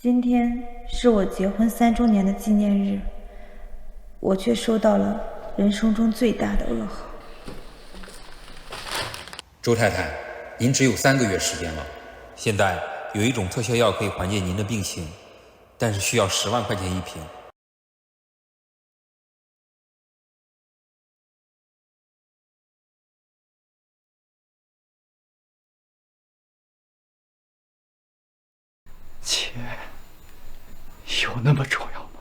今天是我结婚3周年的纪念日，我却收到了人生中最大的噩耗。周太太，您只有3个月时间了。现在有一种特效药可以缓解您的病情，但是需要10万块钱一瓶。钱有那么重要吗？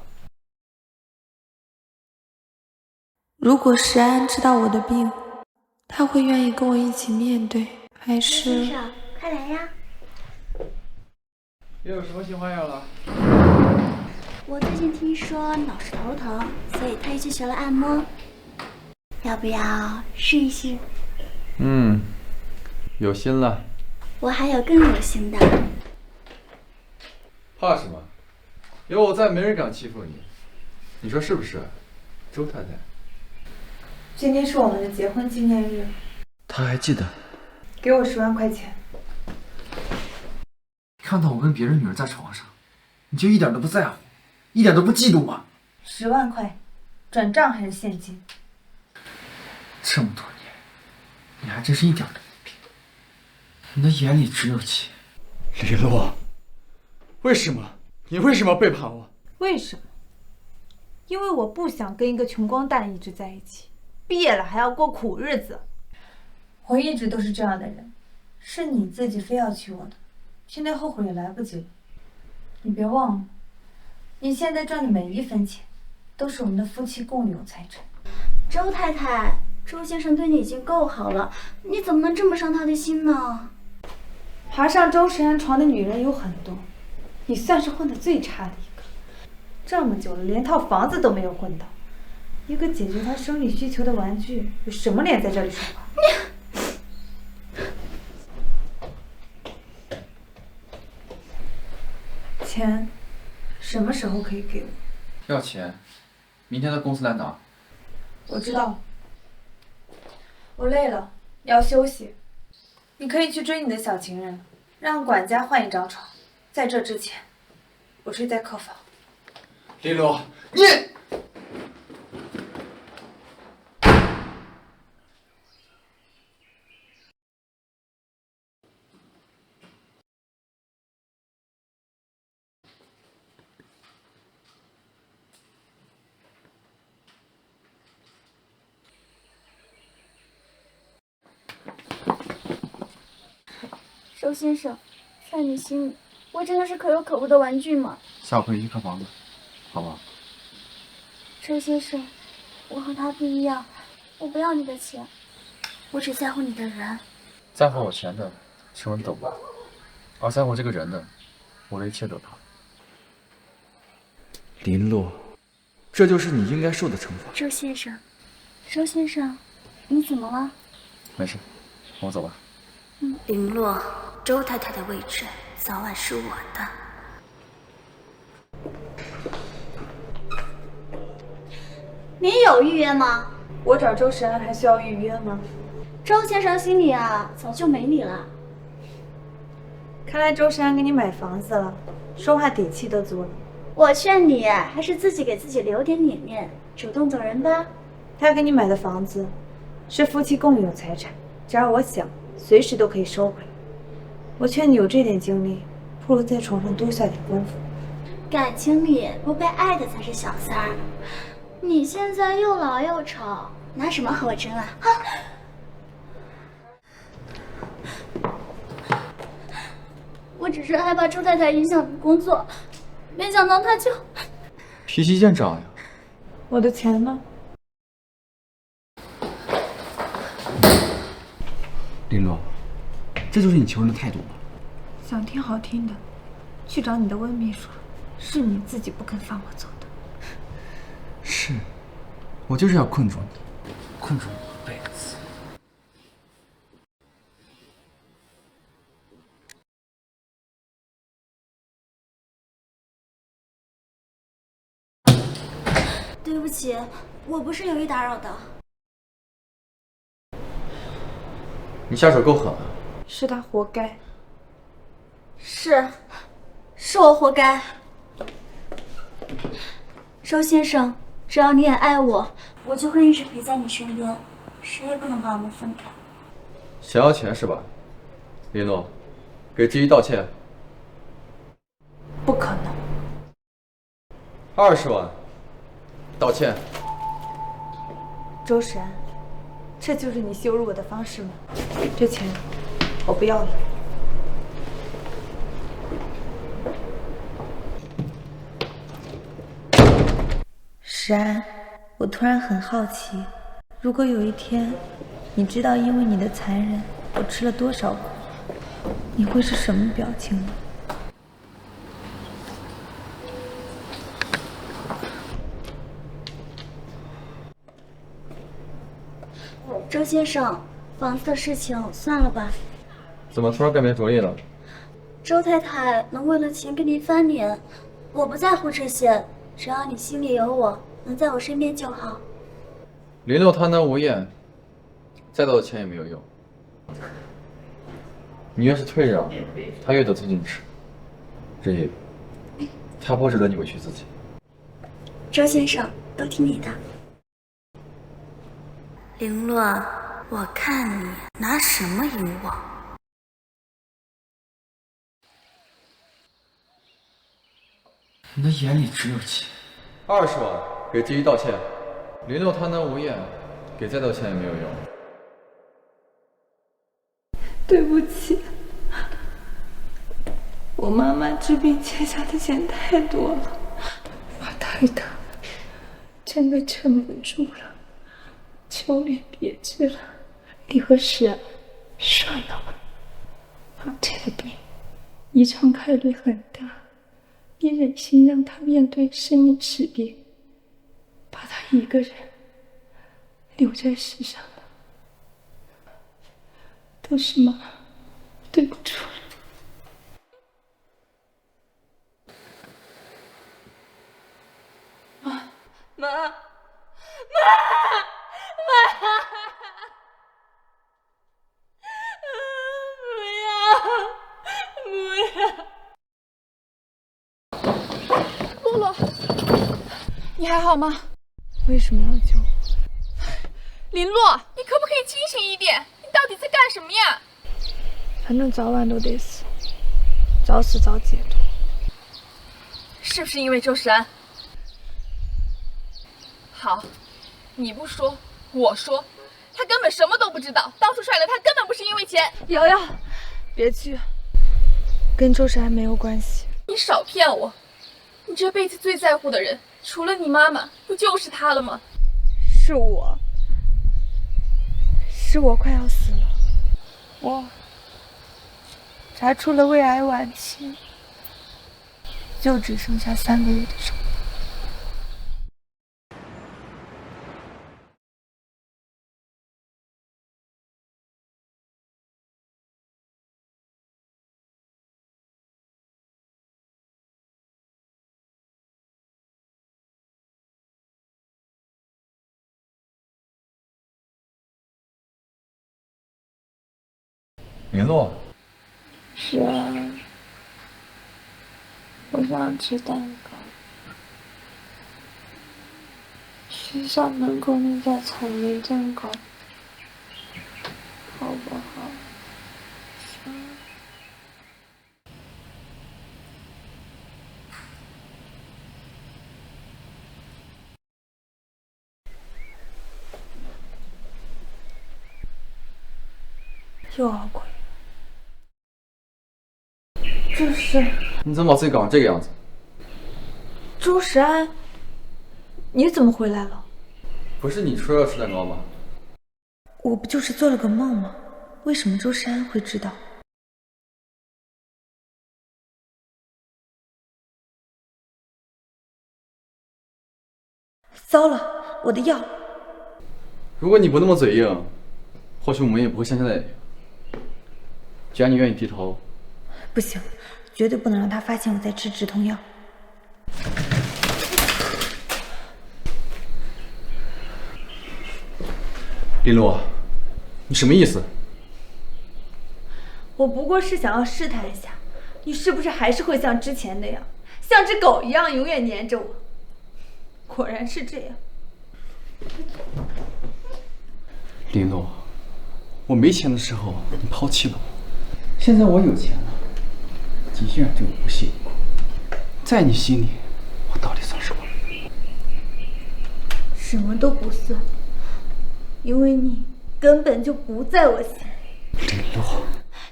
如果石安知道我的病，他会愿意跟我一起面对，还是……先生，快来呀！又有什么新花样了？我最近听说老是头疼，所以特意去学了按摩，要不要试一试？有心了。我还有更有心的。怕什么？有我在，没人敢欺负你。你说是不是，周太太？今天是我们的结婚纪念日，他还记得。给我10万块钱。看到我跟别人女儿在床上，你就一点都不在乎，一点都不嫉妒吗？10万块，转账还是现金？这么多年，你还真是一点都没变，你的眼里只有钱。李洛，为什么？你为什么背叛我？为什么？因为我不想跟一个穷光蛋一直在一起，毕业了还要过苦日子。我一直都是这样的人，是你自己非要娶我的，现在后悔也来不及了。你别忘了，你现在赚的每一分钱，都是我们的夫妻共有财产。周太太，周先生对你已经够好了，你怎么能这么伤他的心呢？爬上周石安床的女人有很多，你算是混得最差的一个。这么久了，连套房子都没有混到，一个解决他生理需求的玩具，有什么脸在这里说话？钱什么时候可以给我？要钱，明天到公司来拿。我知道，我累了，要休息。你可以去追你的小情人，让管家换一张床。在这之前，我睡在客房。李洛，你……周先生，在你心里，我真的是可有可无的玩具吗？下午可以去看房子，好不好？周先生，我和他不一样，我不要你的钱，我只在乎你的人。在乎我钱的，什么都不要；而在乎这个人的，我的一切都他。林洛，这就是你应该受的惩罚。周先生，周先生，你怎么了？没事，跟我走吧。林洛，周太太的位置早晚是我的。你有预约吗？我找周石安还需要预约吗？周先生心里啊，早就没你了。看来周石安给你买房子了，说话底气都足了。我劝你还是自己给自己留点脸面，主动走人吧。他给你买的房子是夫妻共有财产，只要我想，随时都可以收回来。我劝你有这点精力，不如在床上多下点功夫。感情里不被爱的才是小三儿。你现在又老又丑，拿什么和我争啊？我只是害怕周太太影响你工作，没想到她就……脾气见长呀。我的钱呢？林洛，这就是你求人的态度吗？想听好听的，去找你的温秘书，是你自己不肯放我走的。是，我就是要困住你，困住你一辈子。对不起，我不是有意打扰的。你下手够狠啊！是他活该。是是我活该。周先生，只要你也爱我，我就会一直陪在你身边，谁也不能把我们分开。想要钱是吧？林诺，给季一道歉。不可能。 20万，道歉。周时安，这就是你羞辱我的方式吗？这钱我不要了。时安，我突然很好奇，如果有一天你知道因为你的残忍我吃了多少苦，你会是什么表情呢？ 周先生，房子的事情算了吧。怎么突然改变主意了？周太太能为了钱跟您翻脸，我不在乎这些，只要你心里有我，能在我身边就好。林诺贪得无厌，再多的钱也没有用。你越是退让，他越得寸进尺。日夜，他不值得你委屈自己。周先生，都听你的。凌洛，我看你拿什么赢我？你的眼里只有钱。20万，给季一道歉。林诺贪得无厌，给再多钱也没有用。对不起，我妈妈治病欠下的钱太多了，我太疼，真的撑不住了。 求你别治了，你和时安算了吧。妈这个病遗传概率很大，你忍心让他面对生命齿边，把他一个人留在世上了，都是妈对不住了。妈。 洛洛，你还好吗？为什么要救我？林洛，你可不可以清醒一点？你到底在干什么呀？反正早晚都得死，早死早解脱。是不是因为周时安？好，你不说，我说，他根本什么都不知道。当初甩了他根本不是因为钱。瑶瑶，别去，跟周时安没有关系。你少骗我！你这辈子最在乎的人，除了你妈妈，不就是他了吗？是我快要死了，我查出了胃癌晚期，就只剩下3个月的生活。林洛，是啊，我想吃蛋糕。学校门口那家草莓蛋糕，好不好？又熬过。这是你怎么把自己搞成这个样子？周时安，你怎么回来了？不是你说要吃蛋糕吗？我不就是做了个梦吗？为什么周时安会知道？糟了，我的药！如果你不那么嘴硬，或许我们也不会像现在一样。既然你愿意低头，不行，绝对不能让他发现我在吃止痛药。林洛，你什么意思？我不过是想要试探一下，你是不是还是会像之前那样，像只狗一样永远黏着我？果然是这样。林诺，我没钱的时候你抛弃了我，现在我有钱了，你依然对我不屑一顾。在你心里，我到底算什么？什么都不算，因为你根本就不在我心里。林诺，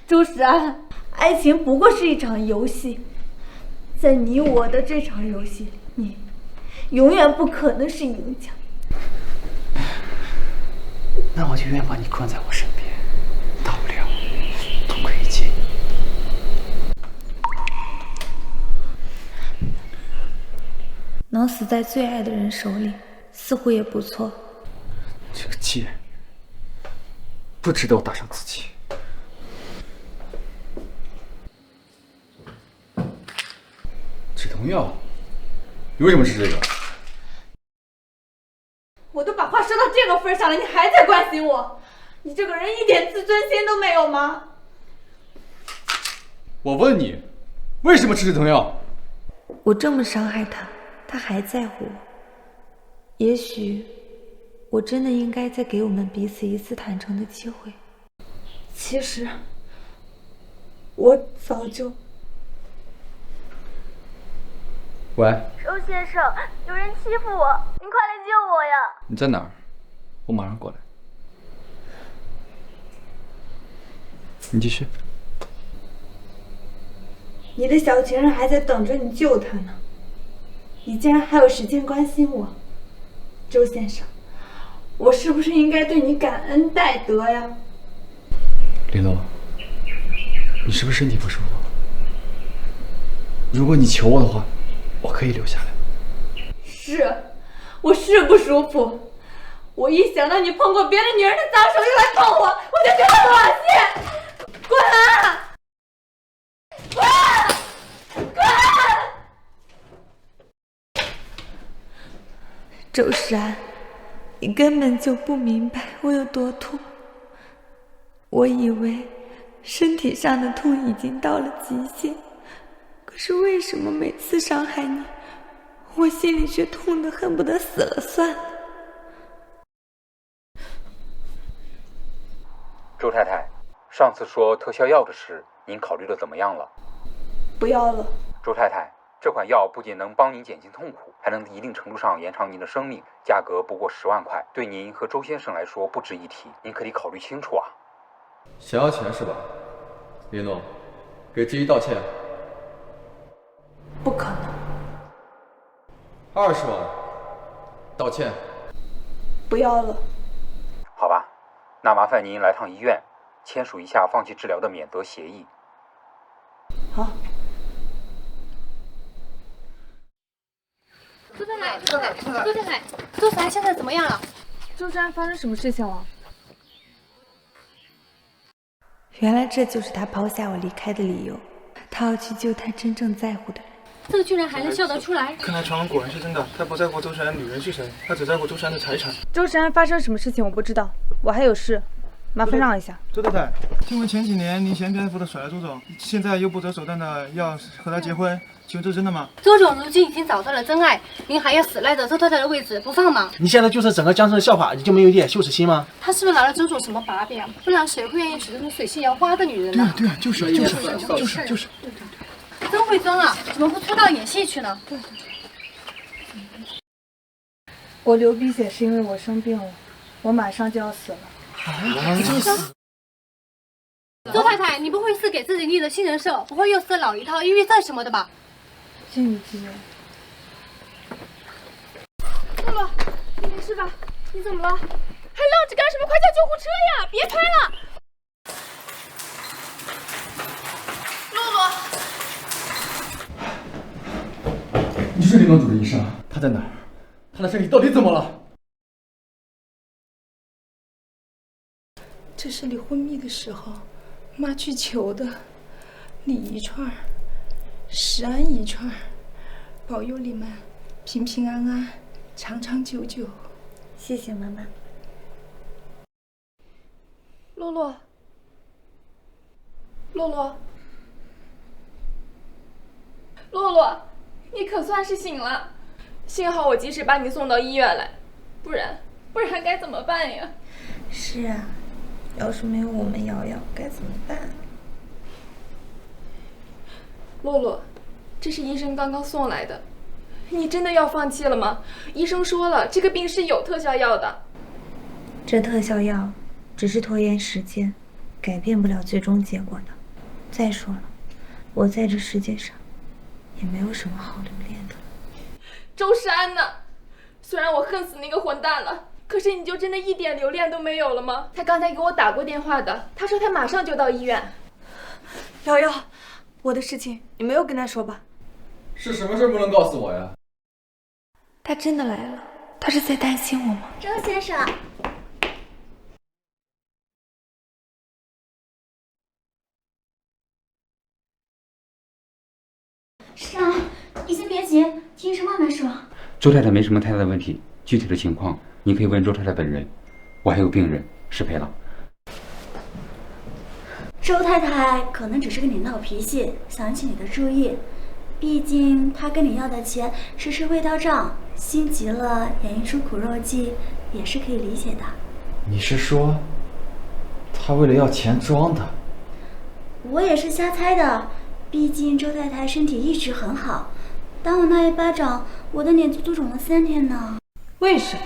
周时安，爱情不过是一场游戏，在你我的这场游戏里，你永远不可能是赢家。那我就愿把你关在我身边，大不了同归于尽。能死在最爱的人手里，似乎也不错。这个剑不值得我搭上自己。止痛药，你为什么吃这个？我都把话说到这个份上了，你还在关心我？你这个人一点自尊心都没有吗？我问你，为什么吃止痛药？我这么伤害他，他还在乎我。也许我真的应该再给我们彼此一次坦诚的机会。其实我早就……喂，周先生，有人欺负我，您快来救我呀！你在哪儿？我马上过来。你继续。你的小情人还在等着你救他呢，你竟然还有时间关心我，周先生，我是不是应该对你感恩戴德呀？林诺，你是不是身体不舒服？如果你求我的话，我可以留下来。是，我是不舒服。我一想到你碰过别的女人的脏手又来碰我，我就觉得恶心。滚！周时安，你根本就不明白我有多痛。我以为身体上的痛已经到了极限，可是为什么每次伤害你，我心里却痛得恨不得死了算了？周太太，上次说特效药的事，您考虑的怎么样了？不要了。周太太，这款药不仅能帮您减轻痛苦，还能一定程度上延长您的生命，价格不过10万块，对您和周先生来说不值一提，您可得考虑清楚啊。想要钱是吧？林诺，给志毅道歉。不可能。20万，道歉。不要了。好吧，那麻烦您来趟医院，签署一下放弃治疗的免责协议。好。周太太，周太太，周时安现在怎么样了？周时安发生什么事情了？原来这就是他抛下我离开的理由，他要去救他真正在乎的人。这个居然还能笑得出来！看来传闻果然是真的，他不在乎周时安女人是谁，他只在乎周时安的财产。周时安发生什么事情我不知道，我还有事，麻烦让一下。周太太，听闻前几年您嫌贫爱富的甩了周总，现在又不择手段的要和他结婚，请问这是真的吗？周总如今已经找到了真爱，您还要死赖着周太太的位置不放吗？你现在就是整个江城的笑话，你就没有一点羞耻心吗？他是不是拿了周总什么把柄？不然谁会愿意娶这种水性杨花的女人呢？对啊，就是。真会装啊！怎么不出道演戏去呢？对。我流鼻血是因为我生病了，我马上就要死了。周太太，你不会是给自己立了新人设，不会又是老一套抑郁症什么的吧？静姐，露露，你没事吧？你怎么了？还愣着干什么？快叫救护车呀！别拍了！露露。你就是林诺主治医生，他在哪儿？他的身体到底怎么了？这是离昏迷的时候，妈去求的，礼一串，时安一串，保佑你们平平安安，长长久久。谢谢妈妈。露露，露露，洛洛，你可算是醒了，幸好我及时把你送到医院来，不然该怎么办呀？是啊，要是没有我们瑶瑶，该怎么办？洛洛，这是医生刚刚送来的，你真的要放弃了吗？医生说了，这个病是有特效药的。这特效药只是拖延时间，改变不了最终结果的。再说了，我在这世界上也没有什么好留恋的。周世安呢？虽然我恨死那个混蛋了，可是你就真的一点留恋都没有了吗？他刚才给我打过电话的，他说他马上就到医院。瑶瑶，我的事情你没有跟他说吧？是什么事不能告诉我呀？他真的来了，他是在担心我吗？周先生，是啊，你先别急，听医生慢慢说。周太太没什么太大的问题，具体的情况你可以问周太太本人。我还有病人，失陪了。周太太可能只是跟你闹脾气，想引起你的注意。毕竟她跟你要的钱时时未到账，心急了演一出苦肉计，也是可以理解的。你是说，他为了要钱装的？我也是瞎猜的，毕竟周太太身体一直很好。打我那一巴掌，我的脸足足肿了3天呢。为什么？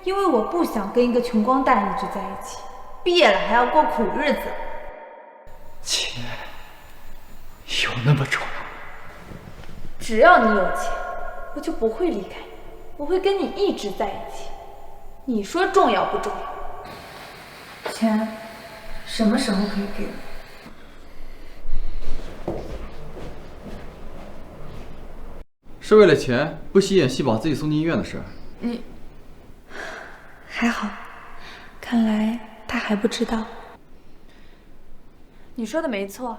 因为我不想跟一个穷光蛋一直在一起，毕业了还要过苦日子。钱有那么重要？只要你有钱，我就不会离开你，我会跟你一直在一起。你说重要不重要？钱什么时候可以给我？是为了钱不惜演戏把自己送进医院的事。你还好，看来他还不知道。你说的没错，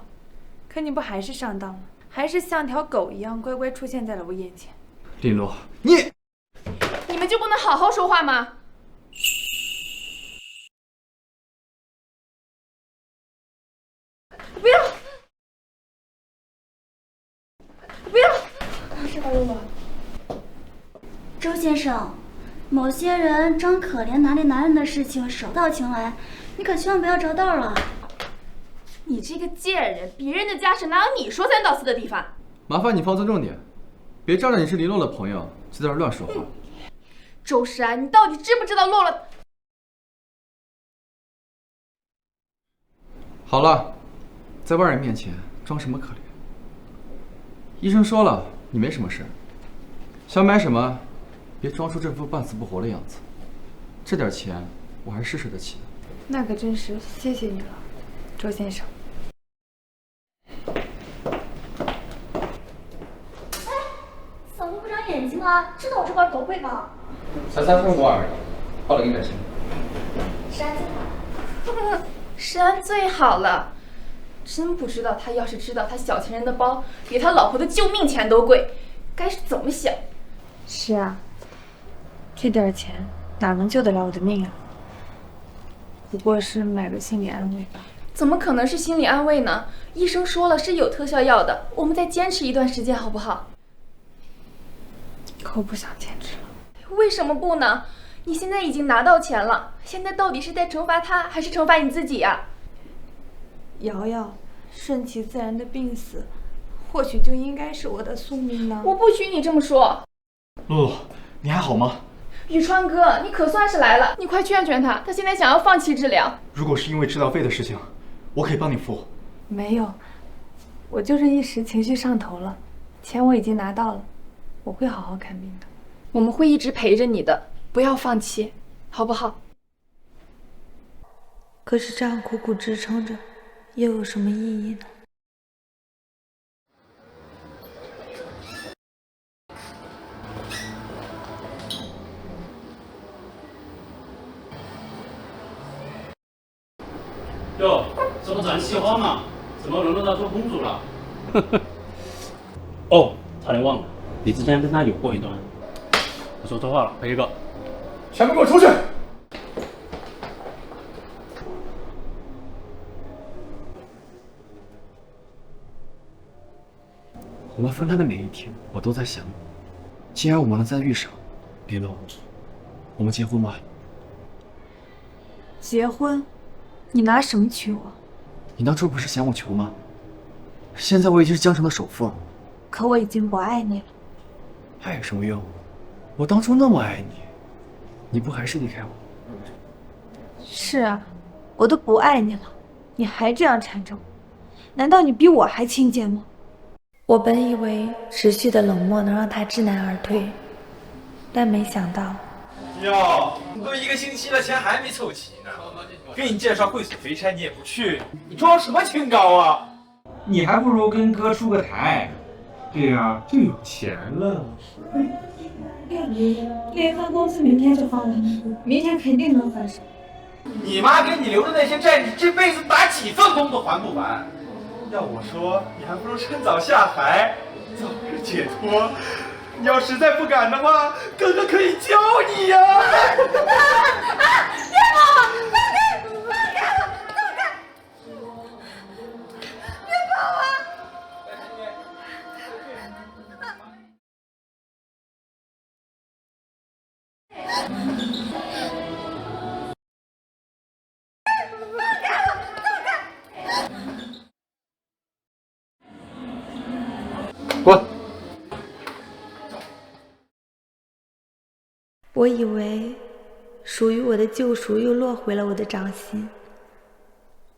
可你不还是上当了？还是像条狗一样乖乖出现在了我眼前。林洛，你们就不能好好说话吗？不要！不要！是吧，洛洛？周先生，某些人装可怜拿捏男人的事情手到擒来，你可千万不要着道了。你这个贱人，别人的家事哪有你说三道四的地方？麻烦你放尊重点，别仗着你是林洛的朋友就在这乱说话。周世安，你到底知不知道洛洛？好了，在外人面前装什么可怜？医生说了，你没什么事，想买什么，别装出这副半死不活的样子。这点钱我还是施舍得起的。那可真是谢谢你了，周先生。嫂子不长眼睛吗？知道我这块狗会吗？才3分5而已，花了100钱。是安最好。石安最好了，真不知道他要是知道他小情人的包比他老婆的救命钱都贵，该是怎么想？是啊，这点钱哪能救得了我的命啊？不过是买个心理安慰吧。怎么可能是心理安慰呢？医生说了是有特效药的，我们再坚持一段时间好不好？可我不想坚持了。为什么不呢？你现在已经拿到钱了，现在到底是在惩罚他，还是惩罚你自己呀？瑶瑶顺其自然的病死，或许就应该是我的宿命呢。我不许你这么说。洛洛，你还好吗？宇川哥，你可算是来了，你快劝劝他，他现在想要放弃治疗。如果是因为治疗费的事情，我可以帮你付。没有，我就是一时情绪上头了，钱我已经拿到了，我会好好看病的。我们会一直陪着你的，不要放弃，好不好？可是这样苦苦支撑着，又有什么意义呢？哟，这不战喜欢嘛？怎么轮到他做公主了？哦，差点忘了，你之前跟他有过一段。我说错话了，赔一个。全部给我出去！我们分开的每一天，我都在想你。既然我们能再遇上，林诺，我们结婚吧。结婚？你拿什么娶我？你当初不是嫌我穷吗？现在我已经是江城的首富了。可我已经不爱你了。爱有什么用？我当初那么爱你，你不还是离开我？是啊，我都不爱你了，你还这样缠着我，难道你比我还亲贱吗？我本以为持续的冷漠能让他知难而退，但没想到。哟，都1个星期了，钱还没凑齐呢。给你介绍会所肥差你也不去，你装什么清高啊？你还不如跟哥出个台，这样就有钱了。联合公司明天就发完，明天肯定能翻身。你妈给你留的那些债，你这辈子打几份工都还不完。要我说，你还不如趁早下海，早日解脱。你要实在不敢的话，哥哥可以教你呀。别跑！放开！别跑啊！滚！我以为属于我的救赎又落回了我的掌心，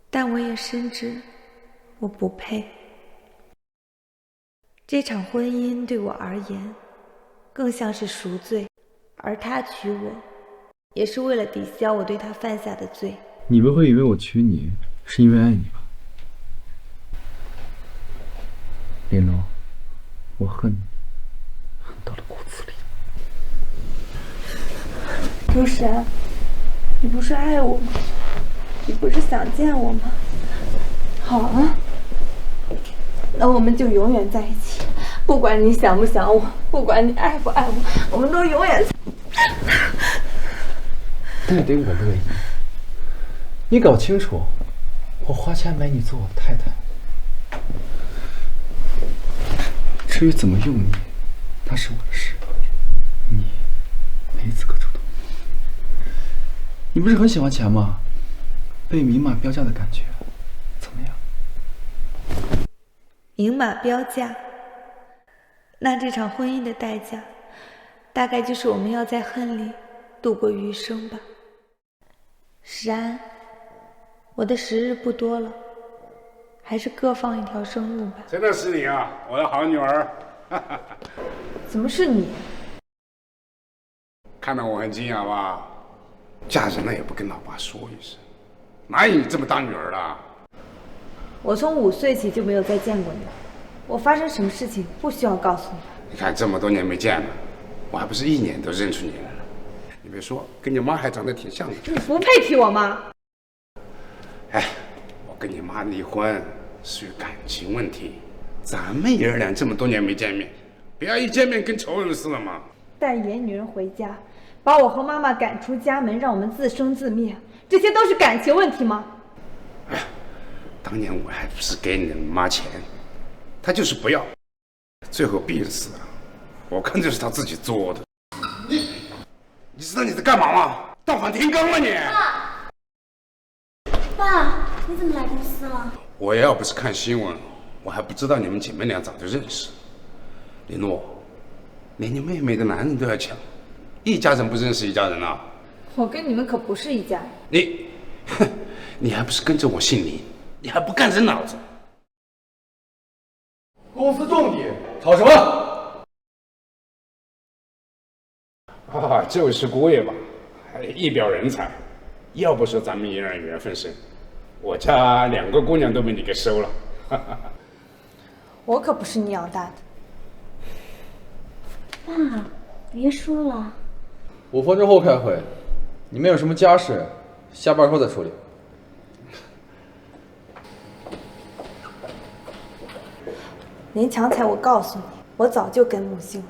但我也深知我不配。这场婚姻对我而言更像是赎罪，而他娶我也是为了抵消我对他犯下的罪。你不会以为我娶你是因为爱你吧？林诺，我恨你，恨到了骨子里。如神，你不是爱我吗？你不是想见我吗？好啊，那我们就永远在一起，不管你想不想我，不管你爱不爱我，我们都永远。那得我乐意。你搞清楚，我花钱买你做我的太太。至于怎么用你，那是我的事，你没资格主动。你不是很喜欢钱吗？被明码标价的感觉怎么样？明码标价，那这场婚姻的代价，大概就是我们要在恨里度过余生吧。石安，我的时日不多了，还是各放一条生路吧。真的是你啊，我的好女儿！怎么是你？看到我很惊讶吧？嫁人了也不跟老爸说一声，哪有你这么当女儿的？我从5岁起就没有再见过你，我发生什么事情不需要告诉你。你看这么多年没见了，我还不是一眼都认出你来了。你别说，跟你妈还长得挺像的。你不配提我妈。哎，我跟你妈离婚是感情问题，咱们爷儿俩这么多年没见面，不要一见面跟仇人似的嘛。带野女人回家，把我和妈妈赶出家门，让我们自生自灭，这些都是感情问题吗？哎，当年我还不是给你妈钱，她就是不要，最后病死了，我看就是她自己作的。你知道你在干嘛吗？倒反天罡了你！爸，你怎么来公司了？我要不是看新闻，我还不知道你们姐妹俩早就认识。林诺，连你妹妹的男人都要抢，一家人不认识一家人啊！我跟你们可不是一家人。你还不是跟着我姓林？你还不干人脑子？公司重地，吵什么？啊，就是姑爷吧，还一表人才。要不说咱们爷俩缘分深，我家2个姑娘都被你给收了。我可不是你养大的。爸，别说了。5分钟后开会，你们有什么家事，下班后再处理。林强才，我告诉你，我早就跟木姓了。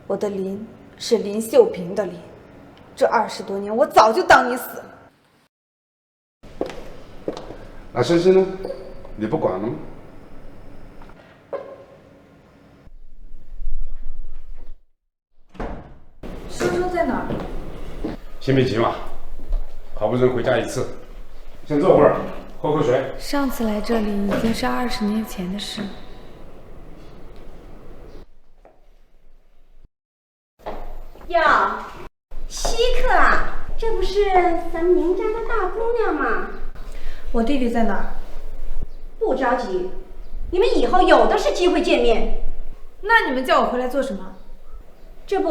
我的林是林秀萍的林，这20多年我早就当你死。那深深呢？你不管了吗？在哪儿？先别急嘛，好不容易回家一次，先坐会儿，喝口水。上次来这里已经是20年前的事。哟，稀客啊，这不是咱们宁家的大姑娘吗？我弟弟在哪儿？不着急，你们以后有的是机会见面。那你们叫我回来做什么？这不，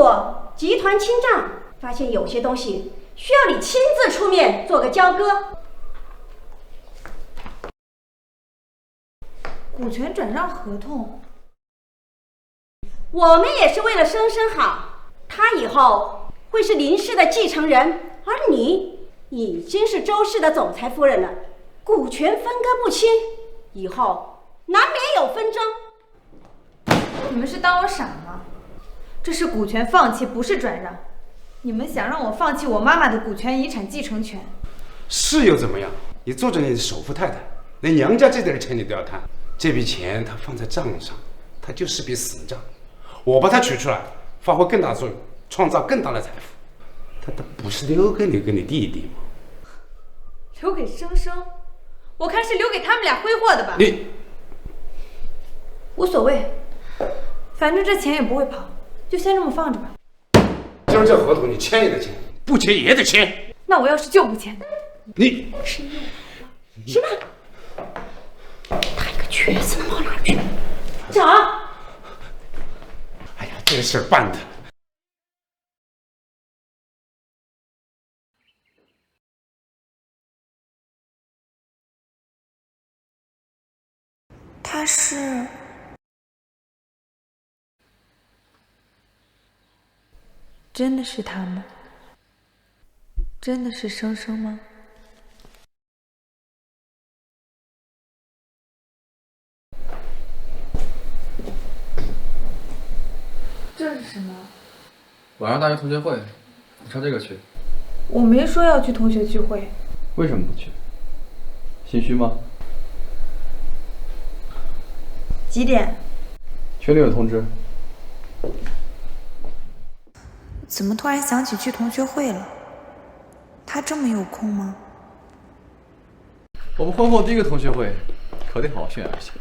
集团清账，发现有些东西需要你亲自出面做个交割。股权转让合同。我们也是为了生生好，他以后会是林氏的继承人，而你已经是周氏的总裁夫人了，股权分割不清，以后难免有纷争。你们是当我傻吗？这是股权放弃，不是转让。你们想让我放弃我妈妈的股权遗产继承权？是又怎么样？你做着你的首富太太，连娘家这点钱你都要贪。这笔钱它放在账上，它就是笔死账。我把它取出来，发挥更大作用，创造更大的财富。它不是留给你跟你弟弟吗？留给生生？我看是留给他们俩挥霍的吧。你无所谓，反正这钱也不会跑，就先这么放着吧。今儿这合同你签也得签，不签也得签。那我要是就不签呢？你什么？他一个瘸子能跑哪儿去？找！哎呀，这个事儿办的。他是真的是他吗？真的是生生吗？这是什么？晚上大学同学会，你上这个去。我没说要去同学聚会。为什么不去？心虚吗？几点？群里有通知。怎么突然想起去同学会了？他这么有空吗？我们婚后第一个同学会，可得好好炫耀一下。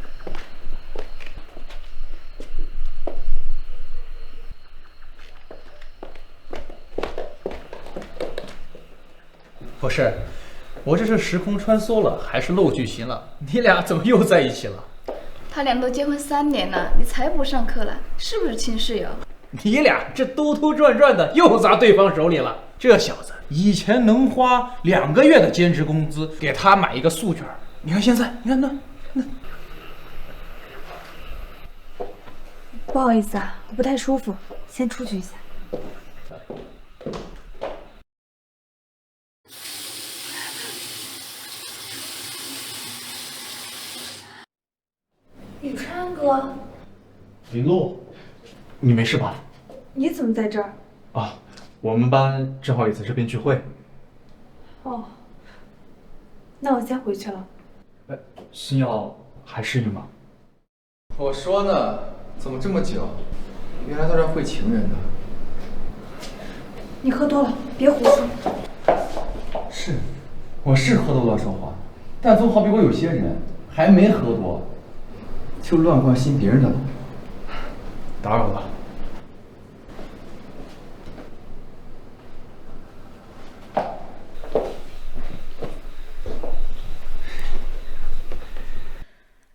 不是，我这是时空穿梭了，还是漏剧情了？你俩怎么又在一起了？他俩都结婚3年了，你才不上课了，是不是亲室友？你俩这兜兜转转的又砸对方手里了。这小子以前能花2个月的兼职工资给他买一个素卷，你看现在，你看那。不好意思啊，我不太舒服，先出去一下。宇川哥，林璐，你没事吧？你怎么在这儿？啊，我们班正好也在这边聚会。哦，那我先回去了。星耀还适应吗？我说呢，怎么这么久？原来他是会情人的。你喝多了，别胡说。是，我是喝多乱说话，但总好比我有些人还没喝多，就乱关心别人的了。打扰了。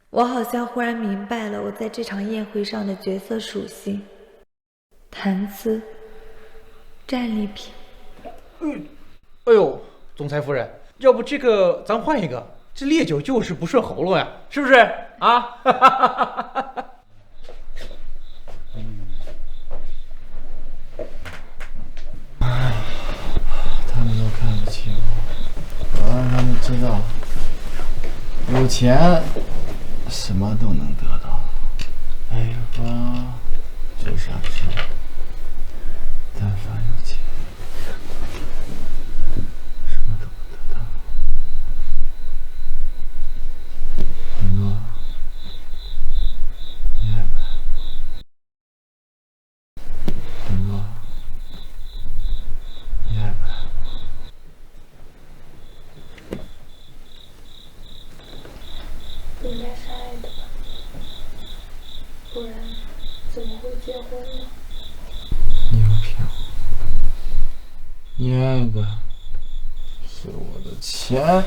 我好像忽然明白了我在这场宴会上的角色属性：谈资、战利品。哎呦，总裁夫人，要不这个咱换一个，这烈酒就是不顺喉咙呀，是不是啊？他们都看不起我，我让他们知道，有钱什么都能得到，没花就傻吃。但凡有钱，什么都能得到。林诺，你爱不爱我？林诺，怎么会结婚呢？你要骗我？那个是我的钱。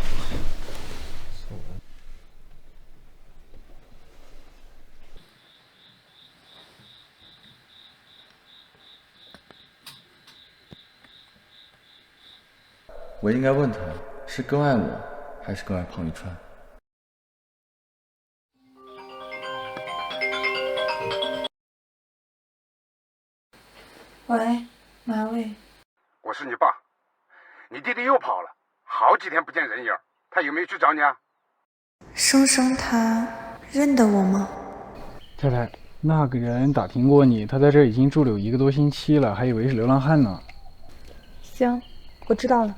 我应该问他，是更爱我，还是更爱庞玉川？喂，马伟，我是你爸，你弟弟又跑了，好几天不见人影，他有没有去找你啊？生生他认得我吗？太太，那个人打听过你，他在这儿已经住了有1个多星期了，还以为是流浪汉呢。行，我知道了。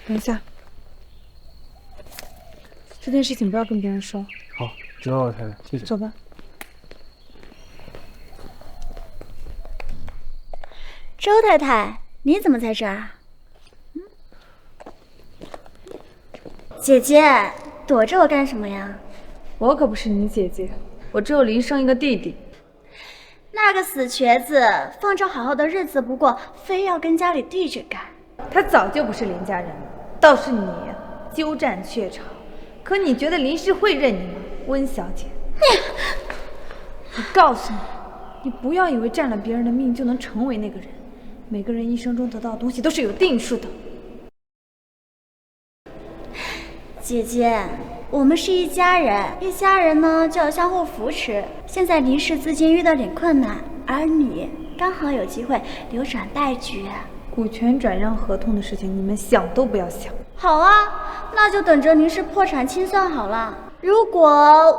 等一下，这件事情不要跟别人说。好，知道了，太太，谢谢。走吧。周太太，你怎么在这儿？姐姐，躲着我干什么呀？我可不是你姐姐，我只有林生一个弟弟。那个死瘸子，放着好好的日子不过，非要跟家里对着干。他早就不是林家人了，倒是你鸠占鹊巢。可你觉得林氏会认你吗，温小姐？我告诉你，你不要以为占了别人的命就能成为那个人。每个人一生中得到的东西都是有定数的。姐姐，我们是一家人，一家人呢就要相互扶持。现在林氏资金遇到点困难，而你刚好有机会扭转败局。股权转让合同的事情，你们想都不要想。好啊，那就等着林氏破产清算好了。如果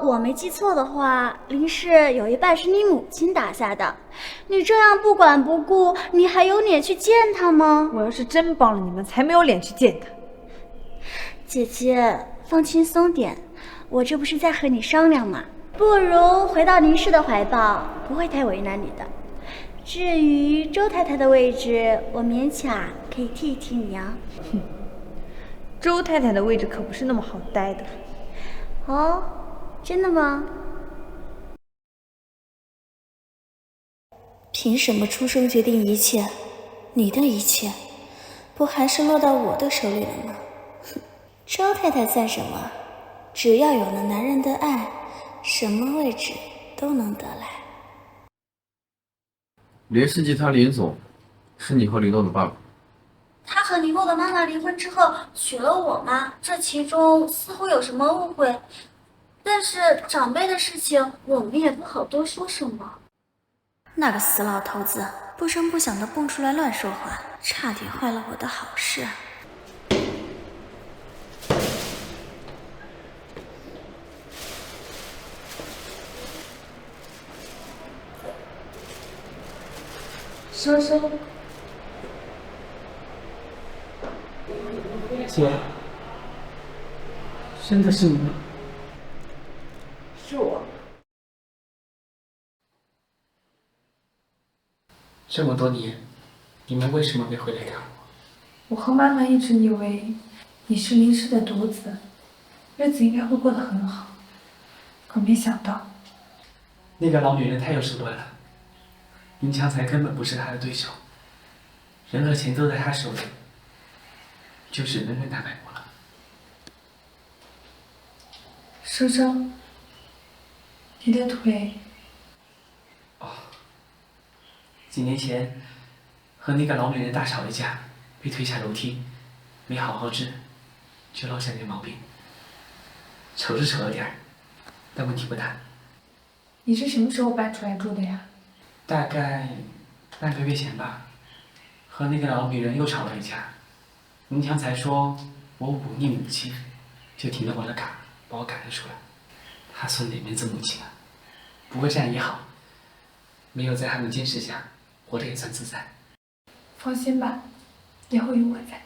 我没记错的话，林氏有一半是你母亲打下的。你这样不管不顾，你还有脸去见他吗？我要是真帮了你们，才没有脸去见他。姐姐，放轻松点，我这不是在和你商量吗？不如回到林氏的怀抱，不会太为难你的。至于周太太的位置，我勉强可以替一替你啊。哼，周太太的位置可不是那么好待的。哦，真的吗？凭什么出生决定一切？你的一切，不还是落到我的手里了吗？哼，周太太算什么？只要有了男人的爱，什么位置都能得来。林氏集团林总，是你和林诺的爸爸。他和林诺的妈妈离婚之后娶了我妈，这其中似乎有什么误会，但是长辈的事情我们也不好多说什么。那个死老头子不声不响的蹦出来乱说话，差点坏了我的好事。生生，姐，真的是你吗？是我。这么多年，你们为什么没回来看我？我和妈妈一直以为你是林氏的独子，日子应该会过得很好，可没想到那个老女人太有手段了，林强才根本不是她的对手，人和钱都在她手里，就只能任她摆布了。生生，你的腿……几年前和那个老女人大吵一架，被推下楼梯，没好好治，就落下点毛病。丑是丑了点儿，但问题不大。你是什么时候搬出来住的呀？大概半个月前吧，和那个老女人又吵了一架。林强才说我忤逆母亲，就停了我的卡，把我赶了出来。他孙哪门子母亲啊？不过这样也好，没有在他们监视下，活得也算自在。放心吧，以后有我在。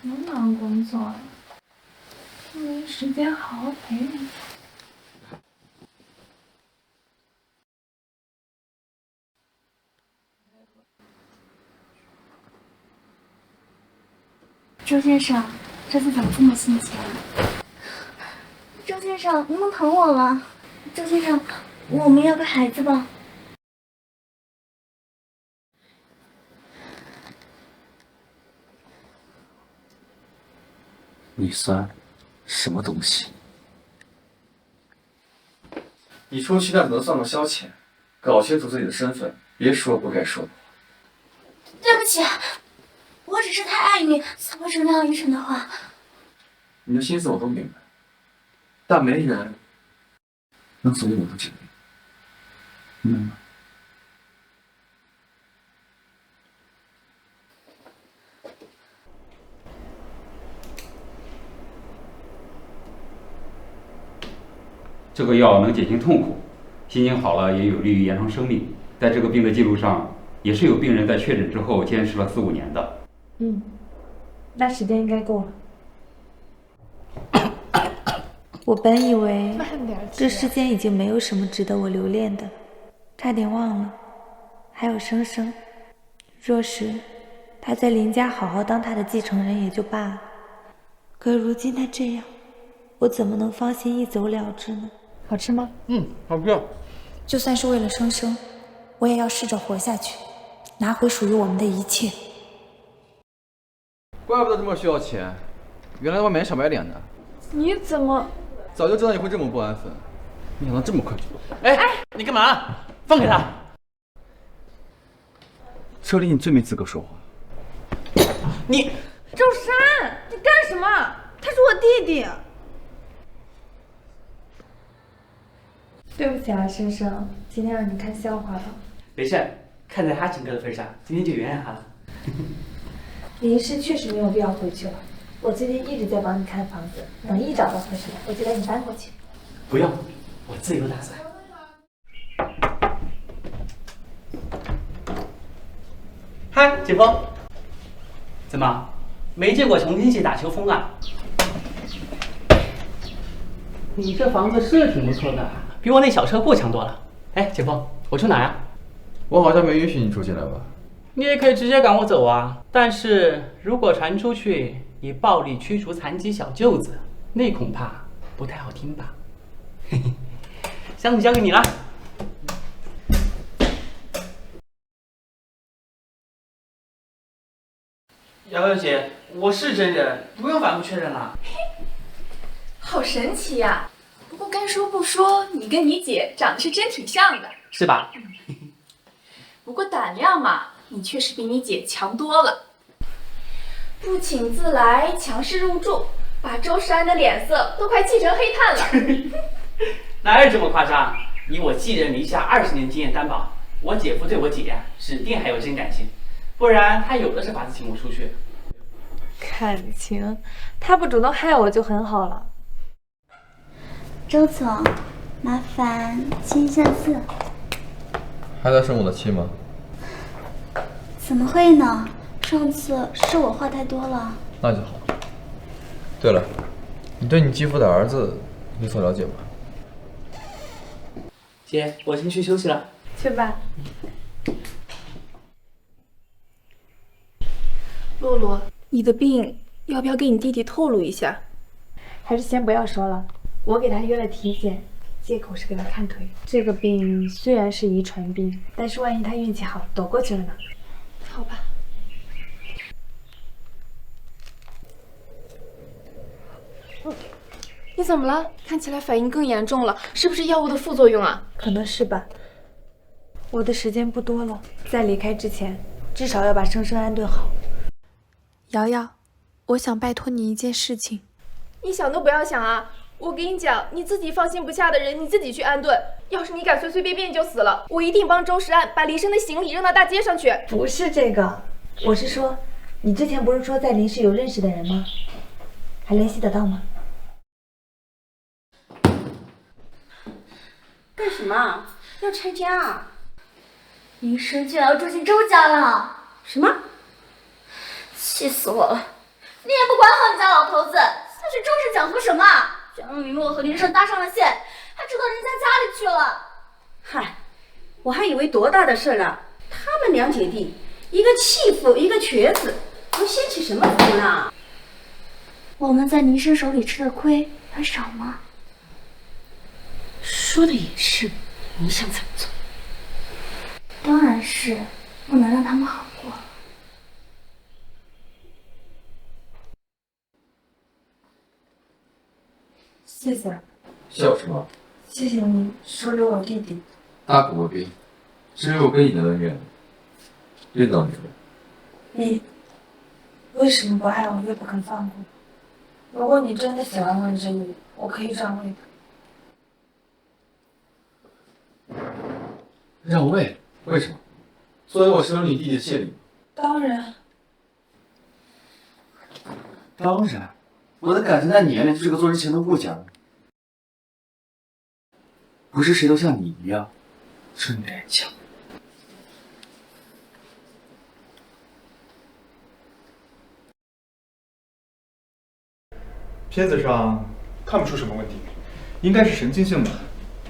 不忙工作了，没时间好好陪你。周先生，这次怎么这么心急啊？周先生，您能疼我了？周先生，我们要个孩子吧。你算什么东西？你出去那只能算个消遣，搞清楚自己的身份，别说不该说的话。对不起，我只是太爱你，才会说那样愚蠢的话。你的心思我都明白，但没人能左右我的决定，明白吗？这个药能减轻痛苦，心情好了也有利于延长生命。在这个病的记录上，也是有病人在确诊之后坚持了4、5年的。那时间应该够了。我本以为这世间已经没有什么值得我留恋的，差点忘了，还有生生。若是他在林家好好当他的继承人也就罢了，可如今他这样，我怎么能放心一走了之呢？好吃吗？好吃。就算是为了生生，我也要试着活下去，拿回属于我们的一切。怪不得这么需要钱，原来外面小白脸的。你怎么？早就知道你会这么不安分，没想到这么快就。哎，你干嘛？放开他！车里你最没资格说话。你周山，你干什么？他是我弟弟。对不起啊，生生，今天让你看笑话了。没事，看在他请客的份上，今天就原谅他了。林氏确实没有必要回去了，我最近一直在帮你看房子，等一找到合适的，我就带你搬过去。不用，我自有打算。嗨，姐夫，怎么没见过重庆系打球风啊？你这房子是挺不错的，比我那小车库强多了。哎，姐夫，我住哪呀？我好像没允许你住进来吧？你也可以直接赶我走啊，但是如果传出去以暴力驱逐残疾小舅子，那恐怕不太好听吧？嘿嘿，箱子交给你了。瑶瑶姐，我是真人，不用反复确认了。好神奇呀！不过该说不说，你跟你姐长得是真挺像的，是吧？不过胆量嘛，你确实比你姐强多了。不请自来，强势入住，把周世安的脸色都快气成黑炭了。哪有这么夸张？以我寄人篱下20年经验担保，我姐夫对我姐呀，指定还有真感情，不然他有的是法子请我出去。感情，他不主动害我就很好了。周总，麻烦亲一下字。还在生我的气吗？怎么会呢？上次是我话太多了。那就好。对了，你对你继父的儿子有所了解吗？姐，我先去休息了。去吧。洛洛，你的病要不要给你弟弟透露一下？还是先不要说了。我给他约了体检，借口是给他看腿。这个病虽然是遗传病，但是万一他运气好，躲过去了呢？好吧。你怎么了？看起来反应更严重了，是不是药物的副作用啊？可能是吧。我的时间不多了，在离开之前，至少要把生生安顿好。瑶瑶，我想拜托你一件事情。你想都不要想啊！我跟你讲，你自己放心不下的人，你自己去安顿。要是你敢随随便便就死了，我一定帮周世安把林生的行李扔到大街上去。不是这个，我是说，你之前不是说在林氏有认识的人吗？还联系得到吗？干什么？要拆家啊？林生居然要住进周家了！什么？气死我了！你也不管好你家老头子，他去周氏讲和什么？居然让林洛和林生搭上了线，还住到人家家里去了。嗨，我还以为多大的事呢。他们2姐弟，一个弃妇，一个瘸子，能掀起什么风呢？我们在倪生手里吃的亏还少吗？说的也是，你想怎么做？当然是不能让他们好过。谢谢。笑什么？谢谢你收留我弟弟。大可不必，至于我跟你的恩怨，任到你了。你为什么不爱我又不肯放过我？如果你真的喜欢温之宇，我可以让位的。让位？为什么？作为我收留你弟弟的谢礼。当然。当然，我的感情在你眼里就是个做人情的物件，不是谁都像你一样这么勉强。片子上看不出什么问题，应该是神经性的。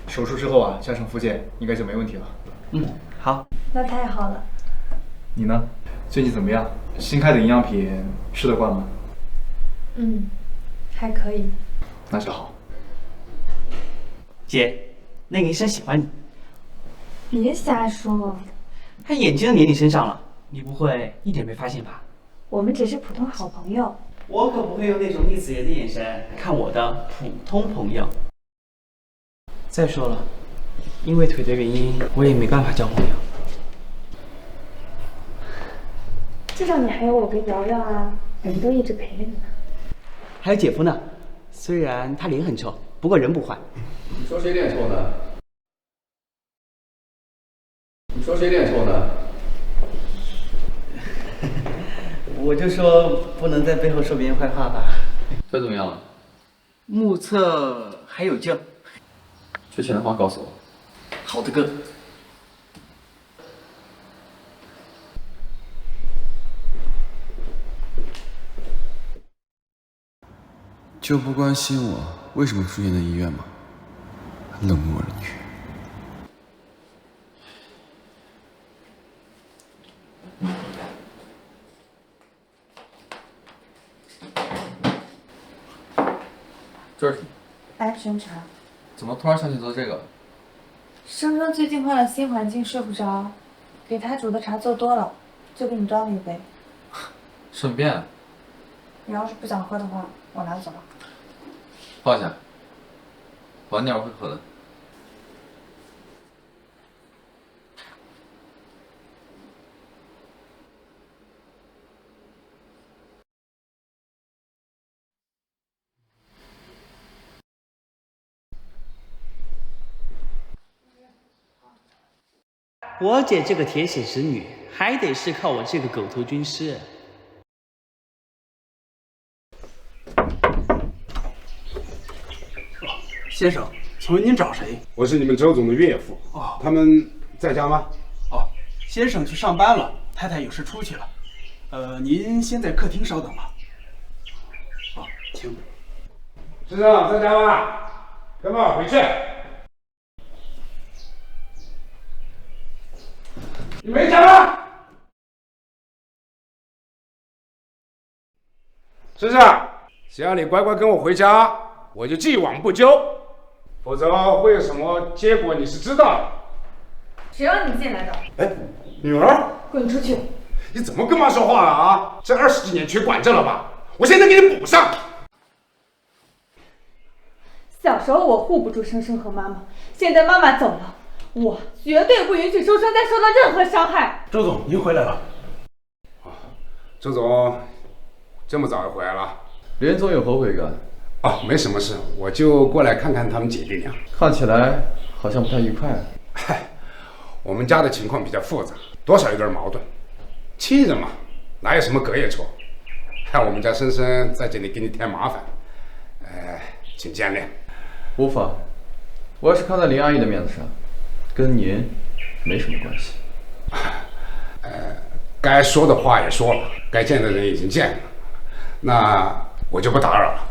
手术之后啊，加上复健，应该就没问题了。好。那太好了。你呢？最近怎么样？新开的营养品吃得惯吗？还可以。那就好。姐，那个医生喜欢你。别瞎说。他眼睛都粘你身上了，你不会一点没发现吧？我们只是普通好朋友。我可不会用那种逆子爷的眼神看我的普通朋友。再说了，因为腿的原因，我也没办法交朋友。至少你还有我跟瑶瑶啊，我们都一直陪着你呢。还有姐夫呢，虽然他脸很臭，不过人不坏。你说谁脸臭呢？你说谁脸臭呢？我就说不能在背后说别人坏话吧。这怎么样了？目测还有救。之前的话告诉我。好的哥。就不关心我为什么出现在医院吗？冷漠的女人。这是什么？安神茶。怎么突然想起做这个？生生最近换了新环境，睡不着，给他煮的茶做多了，就给你端了一杯。顺便。你要是不想喝的话，我拿走了。放下，晚点我会喝的。我姐这个铁血使女，还得是靠我这个狗头军师。先生，请问您找谁？我是你们周总的岳父。哦，他们在家吗？哦，先生去上班了，太太有事出去了。您先在客厅稍等吧。哦，请。先生在家吗？跟爸爸回去。你没家吗？先生，只要你乖乖跟我回家，我就既往不咎。否则会有什么结果你是知道的。谁让你进来的？哎，女儿，滚出去！你怎么跟妈说话了啊？这20几年缺管着了吧？我现在给你补上。小时候我护不住生生和妈妈，现在妈妈走了，我绝对不允许生生再受到任何伤害。周总，您回来了。周总，这么早就回来了？连总有何贵干？哦，没什么事，我就过来看看他们姐弟俩。看起来好像不太愉快。嗨，我们家的情况比较复杂，多少有点矛盾。亲人嘛，哪有什么隔夜仇？害我们家生生在这里给你添麻烦，请见谅。无妨，我要是看在林阿姨的面子上，跟您没什么关系。该说的话也说了，该见的人已经见了，那我就不打扰了。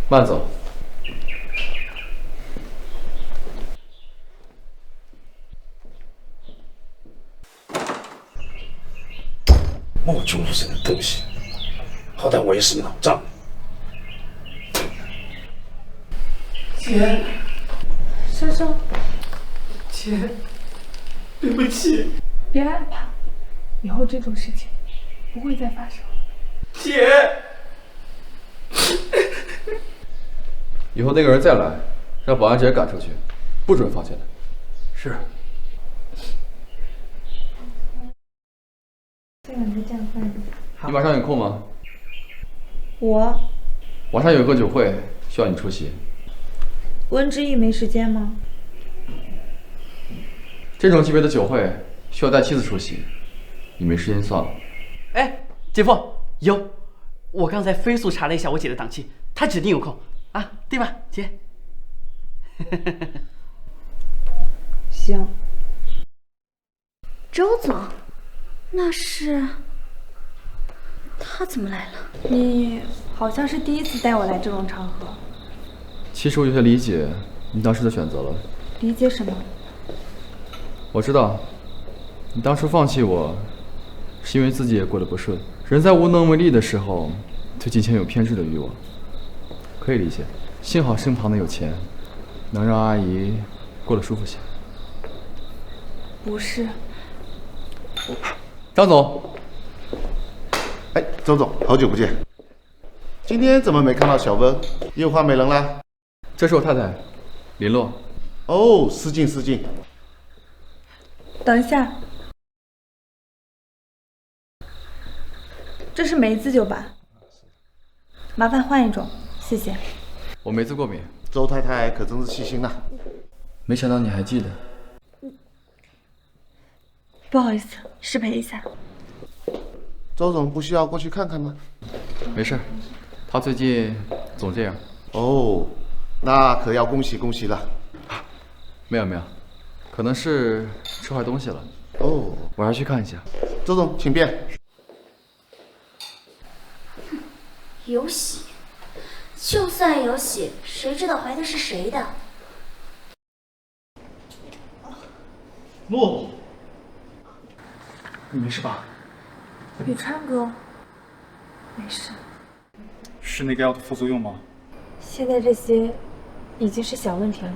慢走。莫中无神的东西，好好歹我也是老丈人。姐，生生，姐，对不起。别害怕，以后这种事情不会再发生。姐，以后那个人再来，让保安直接赶出去，不准放进来。是。这两个这样放着。你晚上有空吗？我晚上有个酒会，需要你出席。温之意没时间吗？这种级别的酒会需要带妻子出席，你没时间算了。哎，姐夫有，我刚才飞速查了一下我姐的档期，她指定有空啊，对吧，姐？行。周总，那是他怎么来了？你好像是第一次带我来这种场合。其实我有些理解你当时的选择了。理解什么？我知道，你当初放弃我，是因为自己也过得不顺。人在无能为力的时候，对金钱有偏执的欲望，可以理解。幸好身旁的有钱，能让阿姨过得舒服些。不是。张总。哎，周总，好久不见。今天怎么没看到小温？又换美人啦？这是我太太，林洛。哦，失敬失敬。等一下，这是梅子酒吧，麻烦换一种，谢谢。我梅子过敏。周太太可真是细心呐。没想到你还记得。不好意思，失陪一下。周总不需要过去看看吗？没事，他最近总这样。哦，那可要恭喜恭喜了。没有，可能是吃坏东西了。哦，我还是去看一下。周总，请便。有喜，就算有喜，谁知道怀的是谁的？诺，你没事吧？宇川哥，没事。是那个药的副作用吗？现在这些已经是小问题了，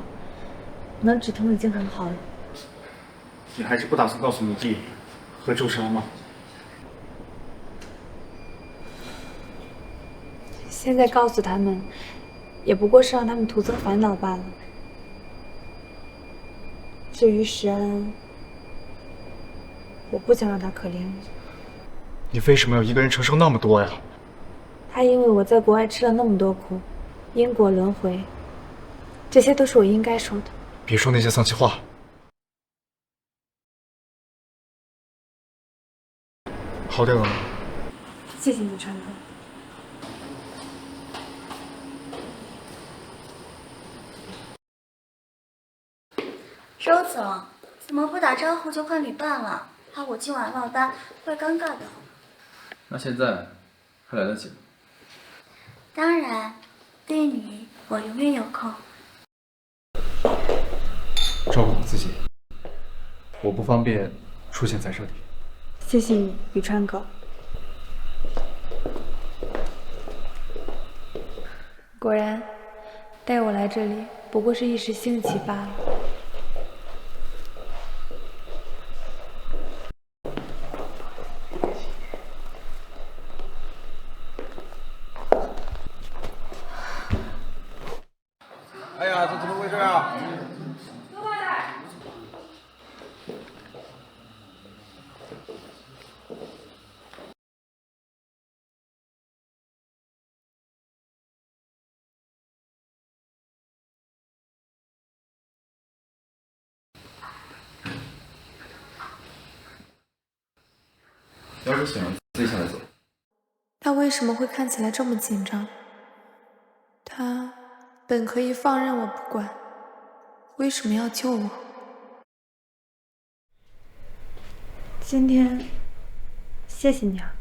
能止痛已经很好了。你还是不打算告诉你弟和周山吗？现在告诉他们，也不过是让他们徒增烦恼罢了。至于石安，我不想让他可怜我。你为什么要一个人承受那么多呀？他因为我在国外吃了那么多苦，因果轮回，这些都是我应该受的。别说那些丧气话。好点了吗？谢谢你，川哥。周总，怎么不打招呼就换旅伴了？怕我今晚落单会尴尬的。那现在还来得及吗？当然，对你我永远有空。照顾好自己，我不方便出现在这里。谢谢你，宇川哥。果然，带我来这里不过是一时兴起罢了。哎呀，这怎么回事啊？要是醒了，自己下来走。他为什么会看起来这么紧张？他本可以放任我不管，为什么要救我？今天，谢谢你啊。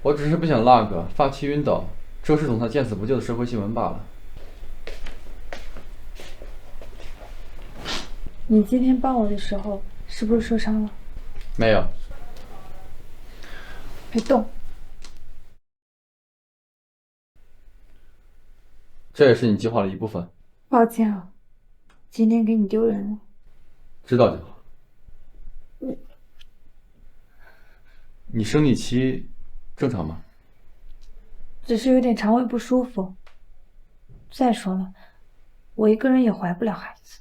我只是不想落个发妻晕倒、周氏总裁见死不救的社会新闻罢了。你今天帮我的时候，是不是受伤了？没有。别动。这也是你计划的一部分。抱歉啊，今天给你丢人了。知道就好。你生理期正常吗？只是有点肠胃不舒服。再说了，我一个人也怀不了孩子。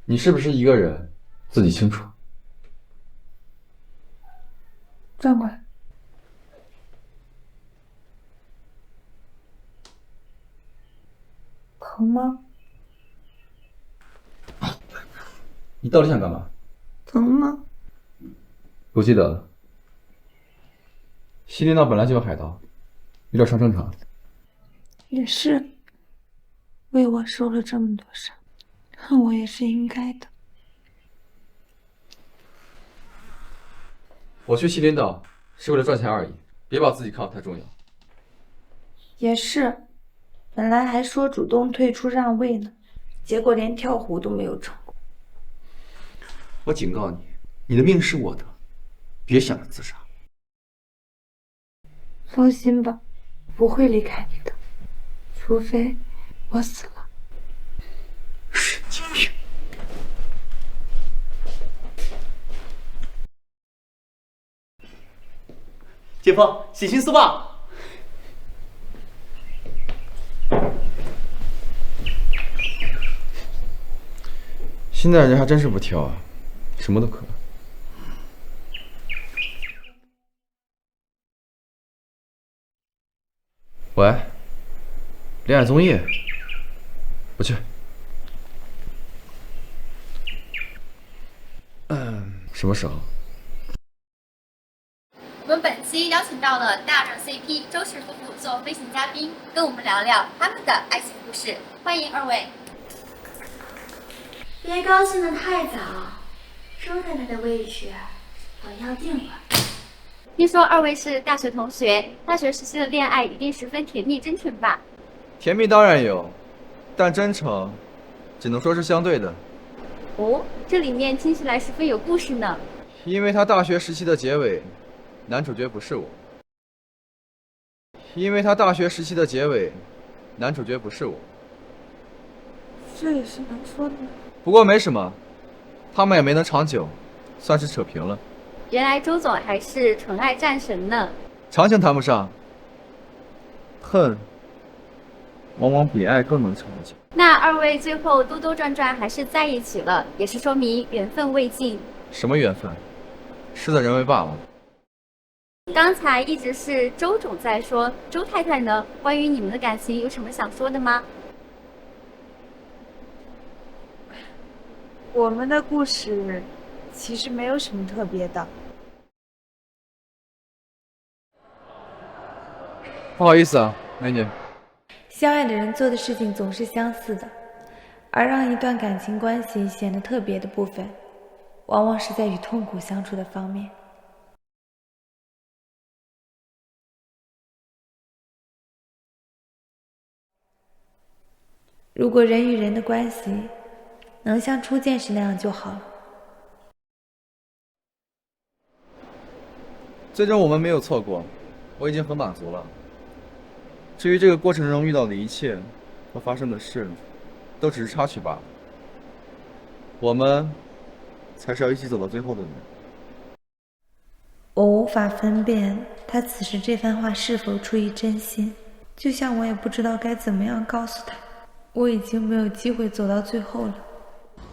你是不是一个人，自己清楚。转过来。疼吗？你到底想干嘛？疼吗？不记得了。西林岛本来就有海盗，有点伤正常。也是，为我受了这么多伤，恨我也是应该的。我去西林岛是为了赚钱而已，别把自己看得太重要。也是，本来还说主动退出让位呢，结果连跳湖都没有成功。我警告你，你的命是我的，别想着自杀。放心吧，不会离开你的，除非我死了。神经病！姐夫，喜新思旺。现在人还真是不挑啊，什么都可。喂，恋爱综艺，我去。什么时候？我们本期邀请到了大热 CP 周氏夫妇做飞行嘉宾，跟我们聊聊他们的爱情故事。欢迎二位。别高兴得太早，周太太的位置我要定了。听说二位是大学同学，大学时期的恋爱一定十分甜蜜真纯吧？甜蜜当然有，但真诚只能说是相对的。哦，这里面听起来十分有故事呢。因为他大学时期的结尾，男主角不是我。因为他大学时期的结尾，男主角不是我。这也是能说的。不过没什么，他们也没能长久，算是扯平了。原来周总还是纯爱战神呢。长情谈不上，恨往往比爱更能长久。那二位最后兜兜转转还是在一起了，也是说明缘分未尽。什么缘分？事在人为罢了。刚才一直是周总在说，周太太呢？关于你们的感情有什么想说的吗？我们的故事其实没有什么特别的。不好意思啊，美女。相爱的人做的事情总是相似的，而让一段感情关系显得特别的部分，往往是在与痛苦相处的方面。如果人与人的关系能像初见时那样就好了。最终我们没有错过，我已经很满足了。至于这个过程中遇到的一切和发生的事，都只是插曲罢了。我们才是要一起走到最后的人。我无法分辨他此时这番话是否出于真心，就像我也不知道该怎么样告诉他，我已经没有机会走到最后了。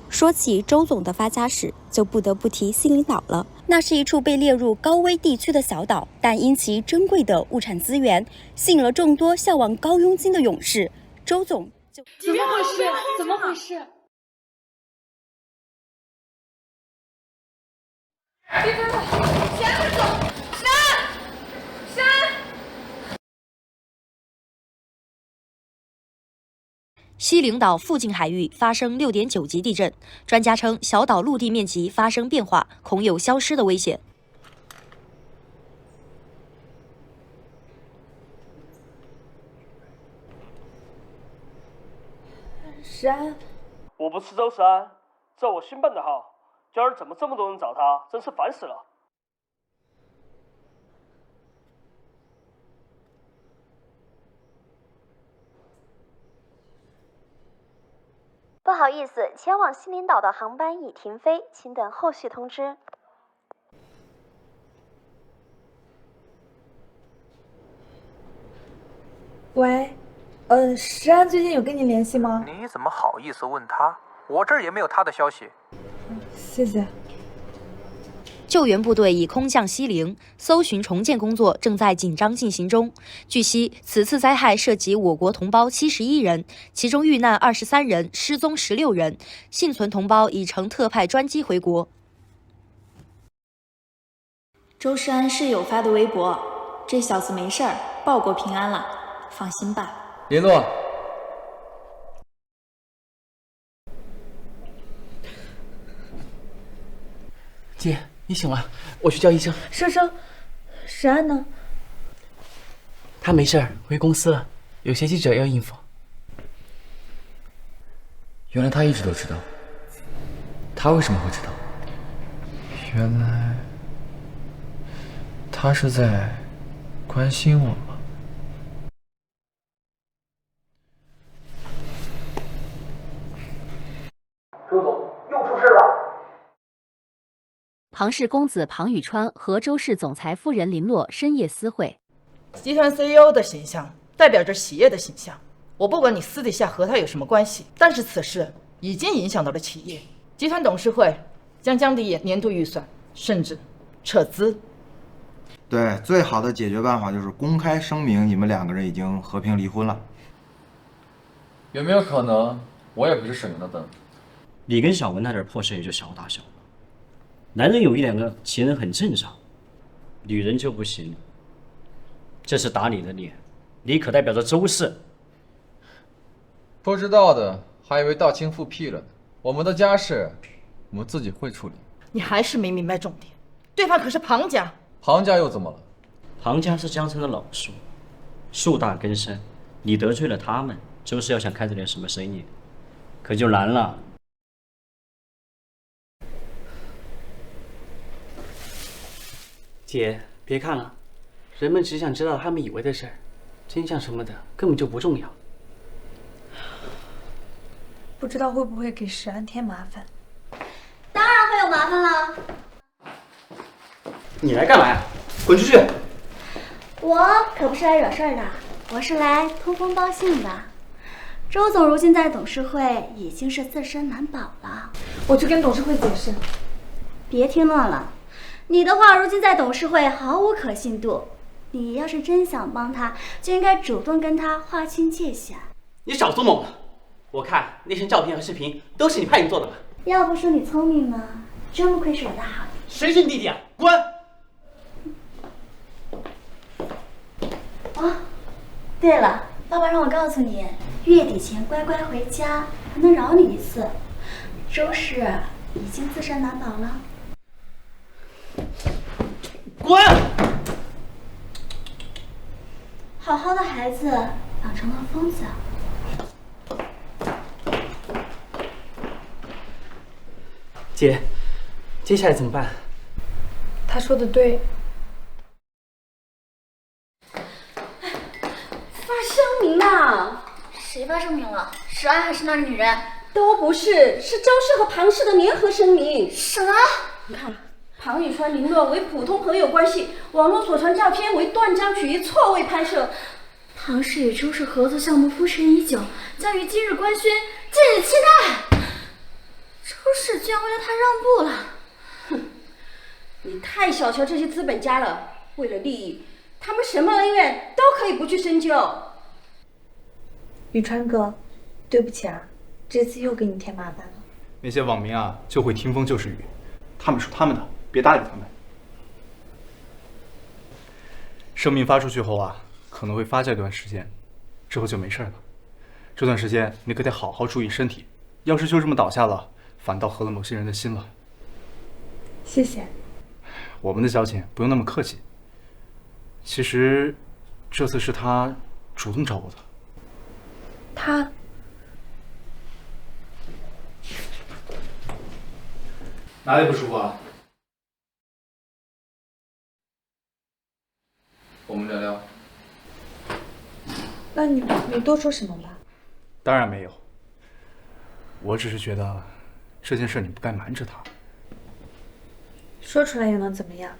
说起周总的发家史，就不得不提西林岛了。那是一处被列入高危地区的小岛，但因其珍贵的物产资源，吸引了众多向往高佣金的勇士。周总就怎么回事？怎么回事？别跟我，前面走！山！西领岛附近海域发生6.9级地震，专家称小岛陆地面积发生变化，恐有消失的危险。山，我不是周山，这我新办的号，今儿怎么这么多人找他，真是烦死了。不好意思，前往西林岛的航班已停飞，请等后续通知。喂，石安最近有跟你联系吗？你怎么好意思问他？我这儿也没有他的消息。谢谢。救援部队已空降西陵，搜寻重建工作正在紧张进行中。据悉，此次灾害涉及我国同胞71人，其中遇难23人，失踪16人，幸存同胞已乘特派专机回国。周世安室友发的微博：这小子没事儿，报国平安了，放心吧。林诺，姐，你醒了，我去叫医生。生生，石安呢？他没事儿，回公司了，有些记者要应付。原来他一直都知道，他为什么会知道？原来他是在关心我吗？周总，又出事了！庞氏公子庞宇川和周氏总裁夫人林洛深夜私会。集团 CEO 的形象代表着企业的形象，我不管你私底下和他有什么关系，但是此事已经影响到了企业。集团董事会将降低年度预算，甚至撤资。对，最好的解决办法就是公开声明你们2个人已经和平离婚了。有没有可能，我也不是沈明的灯？你跟小文那点破事也就小打小了，男人有1、2个情人很正常，女人就不行。这是打你的脸，你可代表着周氏。不知道的还以为大清复辟了呢。我们的家事，我们自己会处理。你还是没明白重点，对方可是庞家。庞家又怎么了？庞家是江城的老树，树大根深，你得罪了他们，周氏要想开这点什么生意，可就难了。姐，别看了，人们只想知道他们以为的事儿，真相什么的根本就不重要。不知道会不会给石安添麻烦？当然会有麻烦啦。你来干嘛呀？滚出去！我可不是来惹事儿的，我是来通风报信的。周总如今在董事会已经是自身难保了。我去跟董事会解释。别添乱了，你的话如今在董事会毫无可信度。你要是真想帮他，就应该主动跟他划清界限。你少做梦了！我看那些照片和视频都是你派人做的吧？要不说你聪明呢，真不愧是我的好。谁是你弟弟啊？滚！哦，对了，爸爸让我告诉你，月底前乖乖回家，还能饶你一次。周氏已经自身难保了。滚！好好的孩子养成了疯子。姐，接下来怎么办？他说的对。发声明了！谁发声明了？石安还是那个女人？都不是，是周氏和庞氏的联合声明。什么？你看，庞宇川、林洛为普通朋友关系，网络所传照片为断章取义、错位拍摄。庞氏与周氏合作项目铺陈已久，将于今日官宣，敬请期待。周氏居然为了他让步了，哼！你太小瞧这些资本家了，为了利益，他们什么恩怨都可以不去深究。宇川哥，对不起啊，这次又给你添麻烦了。那些网民啊，就会听风就是雨，他们说他们的，别搭理他们。声明发出去后啊，可能会发酵一段时间，之后就没事了。这段时间你可得好好注意身体，要是就这么倒下了，反倒合了某些人的心了。谢谢。我们的交情不用那么客气。其实，这次是他主动找我的。他？哪里不舒服啊？我们聊聊。那你多说什么吧？当然没有。我只是觉得这件事你不该瞒着他。说出来又能怎么样？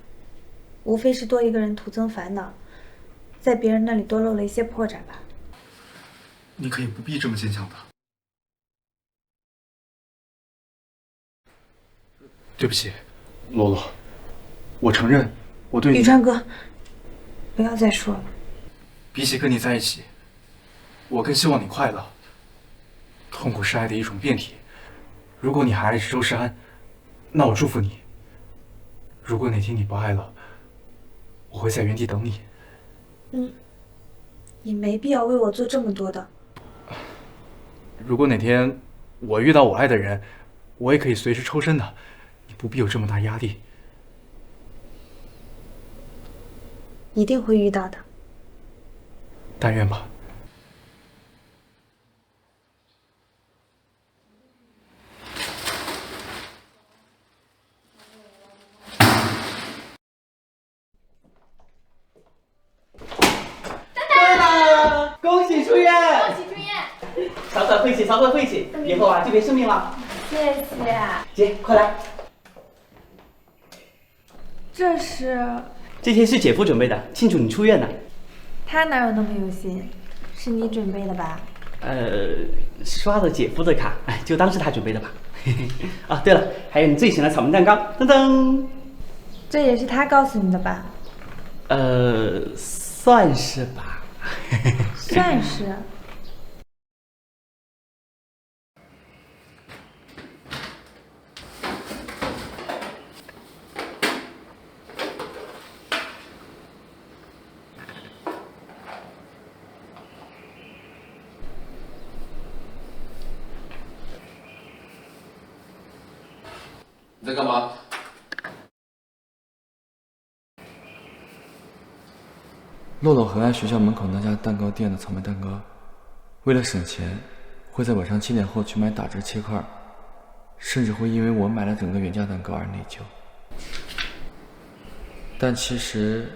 无非是多一个人徒增烦恼，在别人那里多露了一些破绽吧。你可以不必这么坚强的。对不起，罗罗，我承认我对你。宇川哥，不要再说了。比起跟你在一起，我更希望你快乐。痛苦是爱的一种变体。如果你还爱着周世安，那我祝福你。如果哪天你不爱了，我会在原地等你。你没必要为我做这么多的。如果哪天我遇到我爱的人，我也可以随时抽身的，你不必有这么大压力。一定会遇到的。但愿吧。恭喜出院！恭喜出院！早早晦气，早早晦气，以后啊就别生病了。谢谢。姐，快来。这是？这些是姐夫准备的，庆祝你出院呢。他哪有那么有心？是你准备的吧？刷了姐夫的卡，哎，就当是他准备的吧。啊，对了，还有你最喜欢的草莓蛋糕，噔噔。这也是他告诉你的吧？算是吧。算是。你在干嘛？洛洛很爱学校门口那家蛋糕店的草莓蛋糕，为了省钱，会在晚上7点后去买打折切块，甚至会因为我买了整个原价蛋糕而内疚。但其实，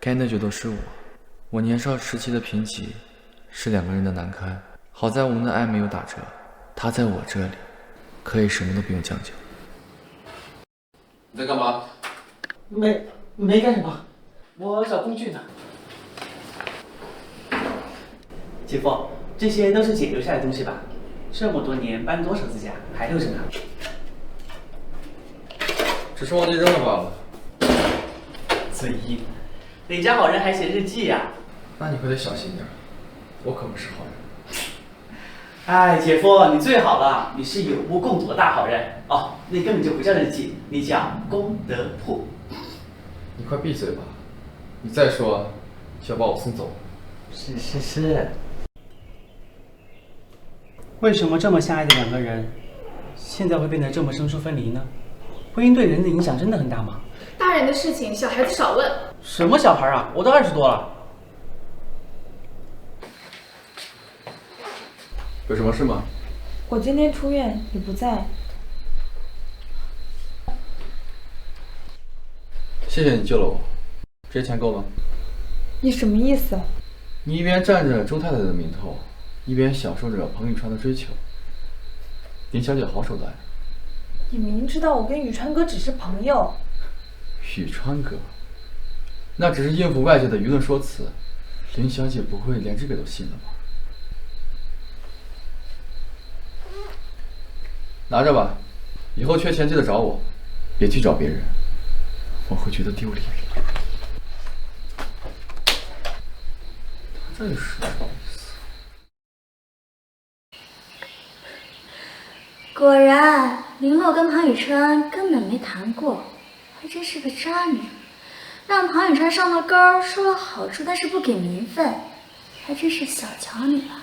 该内疚的是我。我年少时期的贫瘠，是2个人的难堪。好在我们的爱没有打折，他在我这里，可以什么都不用将就。你在干嘛？没干什么，我找工具呢。姐夫，这些都是姐留下来的东西吧？这么多年搬多少次家，还留着呢。只是忘记扔了罢了。嘴硬，哪家好人还写日记呀？那你可得小心点，我可不是好人。哎，姐夫，你最好了，你是有目共睹的大好人哦。那根本就不叫日记，你叫功德簿。你快闭嘴吧！你再说，就要把我送走。是。为什么这么相爱的2个人，现在会变得这么生疏分离呢？婚姻对人的影响真的很大吗？大人的事情，小孩子少问。什么小孩啊？我都20多了。有什么事吗？我今天出院，你不在。谢谢你救了我，这些钱够了。你什么意思？你一边占着周太太的名头，一边享受着彭宇川的追求。林小姐好手段。你明知道我跟宇川哥只是朋友。宇川哥，那只是应付外界的舆论说辞。林小姐不会连这个都信了吧？拿着吧，以后缺钱记得找我，别去找别人，我会觉得丢脸。他在说什么意思？果然，林洛跟庞宇川根本没谈过，还真是个渣女。让庞宇川上了钩，收了好处，但是不给名分，还真是小瞧你了。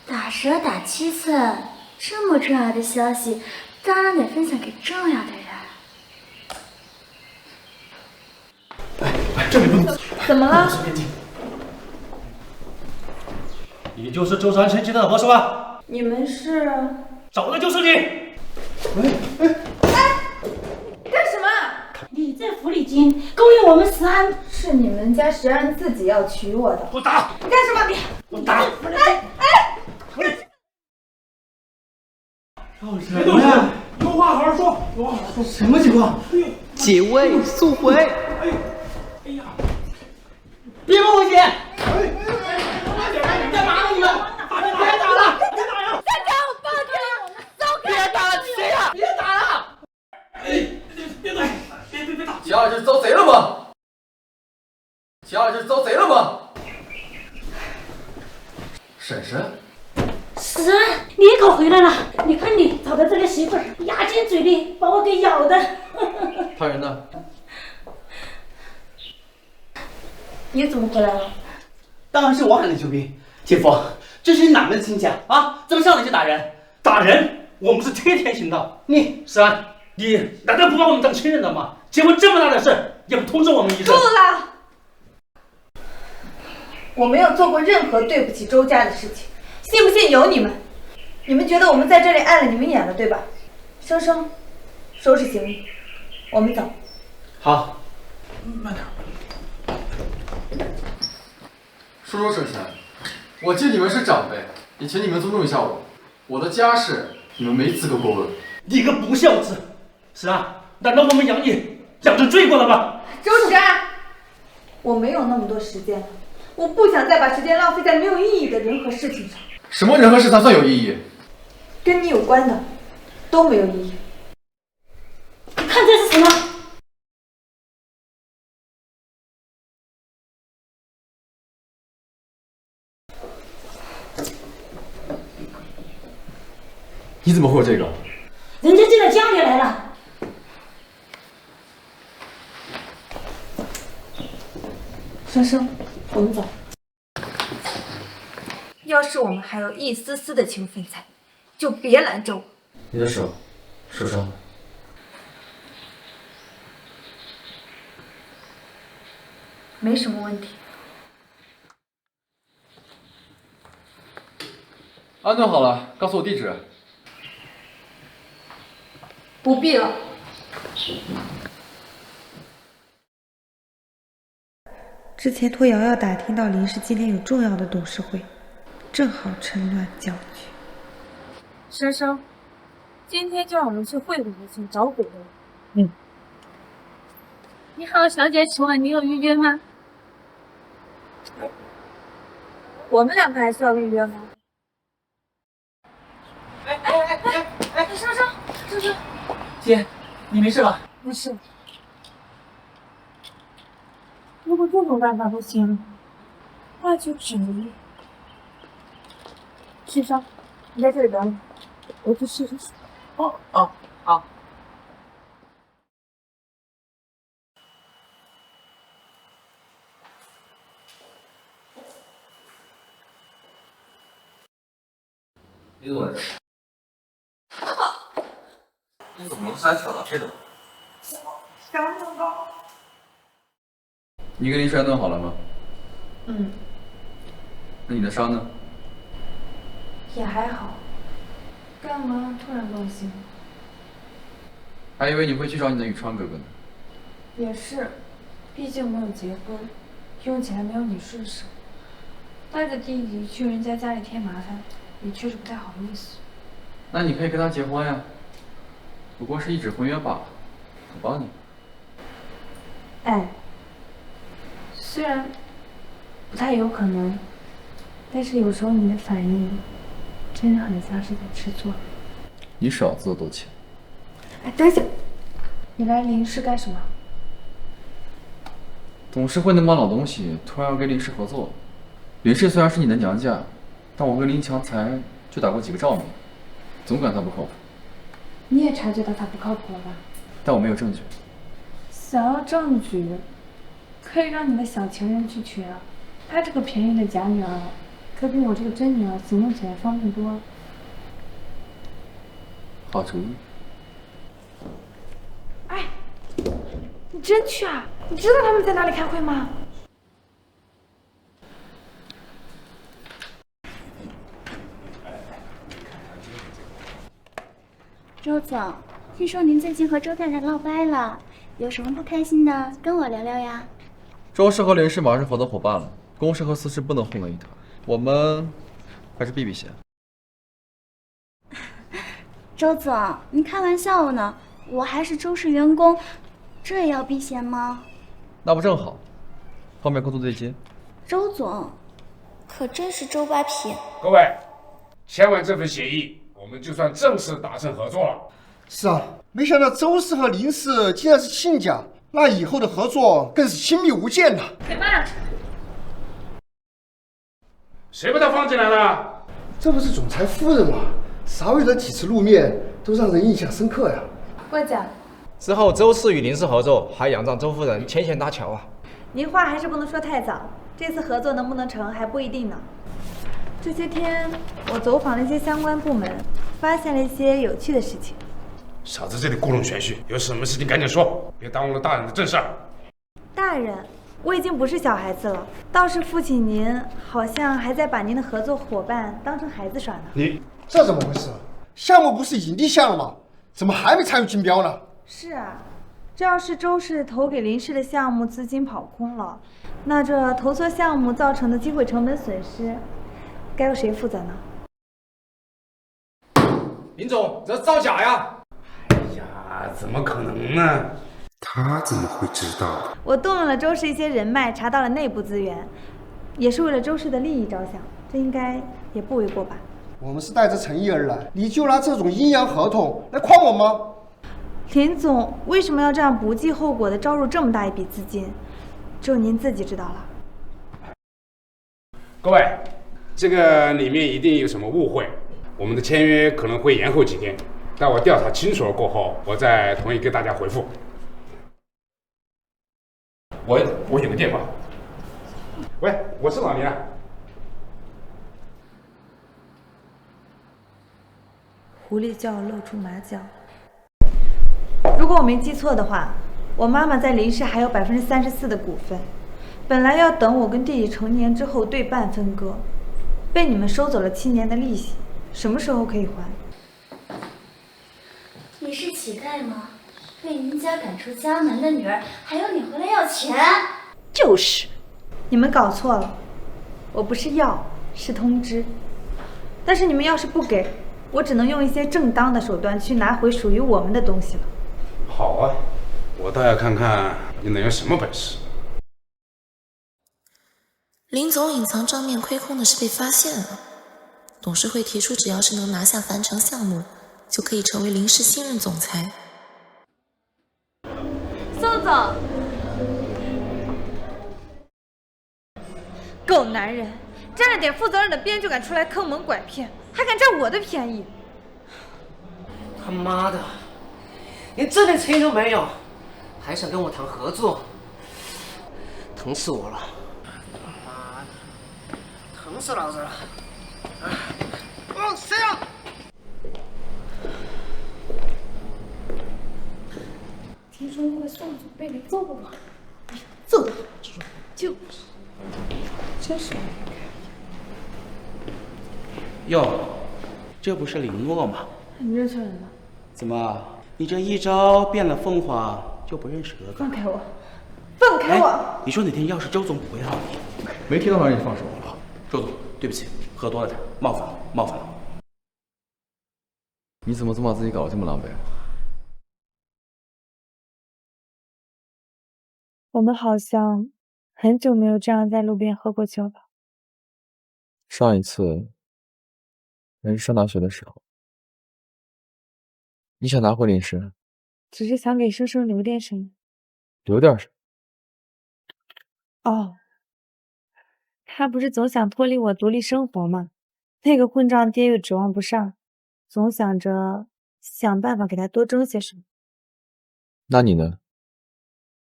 打折打7次，这么重要的消息，当然得分享给重要的人。这里不能。怎么了？你就是周山生集团的和事吧？你们是？找的就是你。干什么？你在府里间勾引我们石安，是你们家石安自己要娶我的。不打！你干什么？你不打！哎！别动呀！有话好好说，有话好好说。什么情况？解围速回。哎呀！别碰我姐！干嘛呢你们？别打了！别打了！站长，放开！走开！别打了，谁呀？别打了！别打！别打！秦二这是遭贼了吗？秦二这是遭贼了吗？婶婶。死人！你可回来了！你看你找的这个媳妇儿，牙尖嘴利，把我给咬的。他人呢？你怎么回来了？当然是我喊的救兵。姐夫，这是哪门亲家啊？怎么上来就打人？打人？我们是天天行道。你石安，你难道不把我们当亲人了吗？结婚这么大的事，也不通知我们一声。够了！我没有做过任何对不起周家的事情。信不信由你们。你们觉得我们在这里碍了你们眼了，对吧？生生，收拾行李，我们走。好。慢点。说说婶婶，我记你们是长辈，也请你们尊重一下我。我的家事你们没资格过问。你个不孝子！是啊，难道我们养你养成罪过了吗？周芷安，我没有那么多时间了，我不想再把时间浪费在没有意义的人和事情上。什么人和事才算有意义？跟你有关的都没有意义。你看这是什么？你怎么会有这个？人家进了家里来了。生生，我们走。要是我们还有一丝丝的情分在，就别拦着我。你的手受伤了。没什么问题。安顿好了，告诉我地址。不必了。之前托瑶瑶打听到林氏今天有重要的董事会，正好趁乱搅局。生生，今天叫我们去会馆去找鬼的。你好，小姐，请问你有预约吗？我们两个还需要预约吗？生生，姐，你没事吧？没事。如果这种办法不行，那就只能……生生，你在这里等我，我去试试水。好。你怎么了？你怎么能瞎挑大黑的？想不到。你跟林氏安顿好了吗？嗯，那你的伤呢？也还好。干嘛突然关心？还以为你会去找你的宇川哥哥呢。也是，毕竟没有结婚，用起来没有你顺手。带着弟弟去人家家里添麻烦，也确实不太好意思。那你可以跟他结婚呀，不过是一纸婚约罢了，我帮你。哎，虽然不太有可能，但是有时候你的反应真的很像是在吃醋。你少自作多情。哎，等一下，你来林氏干什么？董事会那帮老东西突然要跟林氏合作。林氏虽然是你的娘家，但我跟林强才就打过几个照面，总感他不靠谱。你也察觉到他不靠谱了吧？但我没有证据。想要证据，可以让你的小情人去取啊。她这个便宜的假女儿，可比我这个真女儿行动起来方便多了。好主意。哎，你真去啊？你知道他们在哪里开会吗？周总，听说您最近和周太太闹掰了，有什么不开心的，跟我聊聊呀。周氏和林氏马上是合作伙伴了，公氏和私事不能混为一谈，我们还是避避嫌。周总，你开玩笑呢？我还是周氏员工，这也要避嫌吗？那不正好，方便工作对接。周总，可真是周扒皮。各位，签完这份协议，我们就算正式达成合作了。是啊，没想到周氏和林氏竟然是亲家，那以后的合作更是亲密无间了。开饭。谁把他放进来了？这不是总裁夫人吗？少有的几次露面，都让人印象深刻呀。过奖。之后周氏与林氏合作，还仰仗周夫人牵线搭桥啊。您话还是不能说太早，这次合作能不能成还不一定呢。这些天我走访了一些相关部门，发现了一些有趣的事情。少在这里故弄玄虚，有什么事情赶紧说，别耽误了大人的正事儿。大人，我已经不是小孩子了，倒是父亲您好像还在把您的合作伙伴当成孩子耍呢。你这怎么回事？项目不是影帝项了吗？怎么还没参与竞标呢？是啊，这要是周氏投给林氏的项目资金跑空了，那这投错项目造成的机会成本损失，该由谁负责呢？林总，这造假呀！哎呀，怎么可能呢？他怎么会知道？我动用了周氏一些人脉，查到了内部资源，也是为了周氏的利益着想，这应该也不为过吧？我们是带着诚意而来，你就拿这种阴阳合同来诓我吗？林总为什么要这样不计后果的招入这么大一笔资金？只有您自己知道了。各位，这个里面一定有什么误会，我们的签约可能会延后几天，待我调查清楚了过后，我再统一给大家回复。我有个电话。喂，我是老林啊。狐狸就要露出马脚。如果我没记错的话，我妈妈在林氏还有34%的股份，本来要等我跟弟弟成年之后对半分割，被你们收走了7年的利息，什么时候可以还？你是乞丐吗？被您家赶出家门的女儿，还要你回来要钱？就是，你们搞错了，我不是要，是通知。但是你们要是不给，我只能用一些正当的手段去拿回属于我们的东西了。好啊，我倒要看看你能有什么本事。林总隐藏账面亏空的事被发现了，董事会提出只要是能拿下樊城项目，就可以成为林氏新任总裁。宋总，狗男人，占了点负责任的边就敢出来坑蒙拐骗，还敢占我的便宜！他妈的，连这点诚意都没有，还想跟我谈合作，疼死我了！妈的，疼死老子了！谁呀？听说因为宋总被雷揍了，揍他！就真是。哟，这不是林诺吗？你认错人了？怎么，你这一朝变了凤凰就不认蛇了？放开我！放开我！你说哪天要是周总不要你，没听到哪里放手。周总，对不起，喝多了点，冒犯了，冒犯了。你怎么总把自己搞得这么狼狈？我们好像很久没有这样在路边喝过酒了。上一次还是上大学的时候。你想拿回林氏？只是想给生生留点什么。留点什么？哦，他不是总想脱离我独立生活吗？那个混账爹又指望不上，总想着想办法给他多争些什么。那你呢？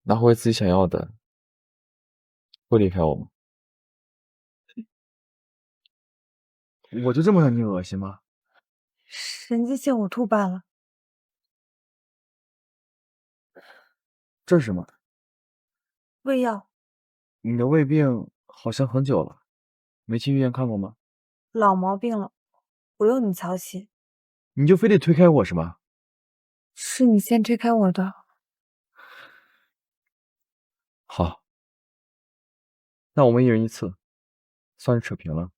拿回自己想要的，会离开我吗？我就这么让你恶心吗？神经性呕吐罢了。这是什么？胃药。你的胃病好像很久了，没去医院看过吗？老毛病了，不用你操心。你就非得推开我是吗？是你先推开我的。好，那我们一人一次，算是扯平了。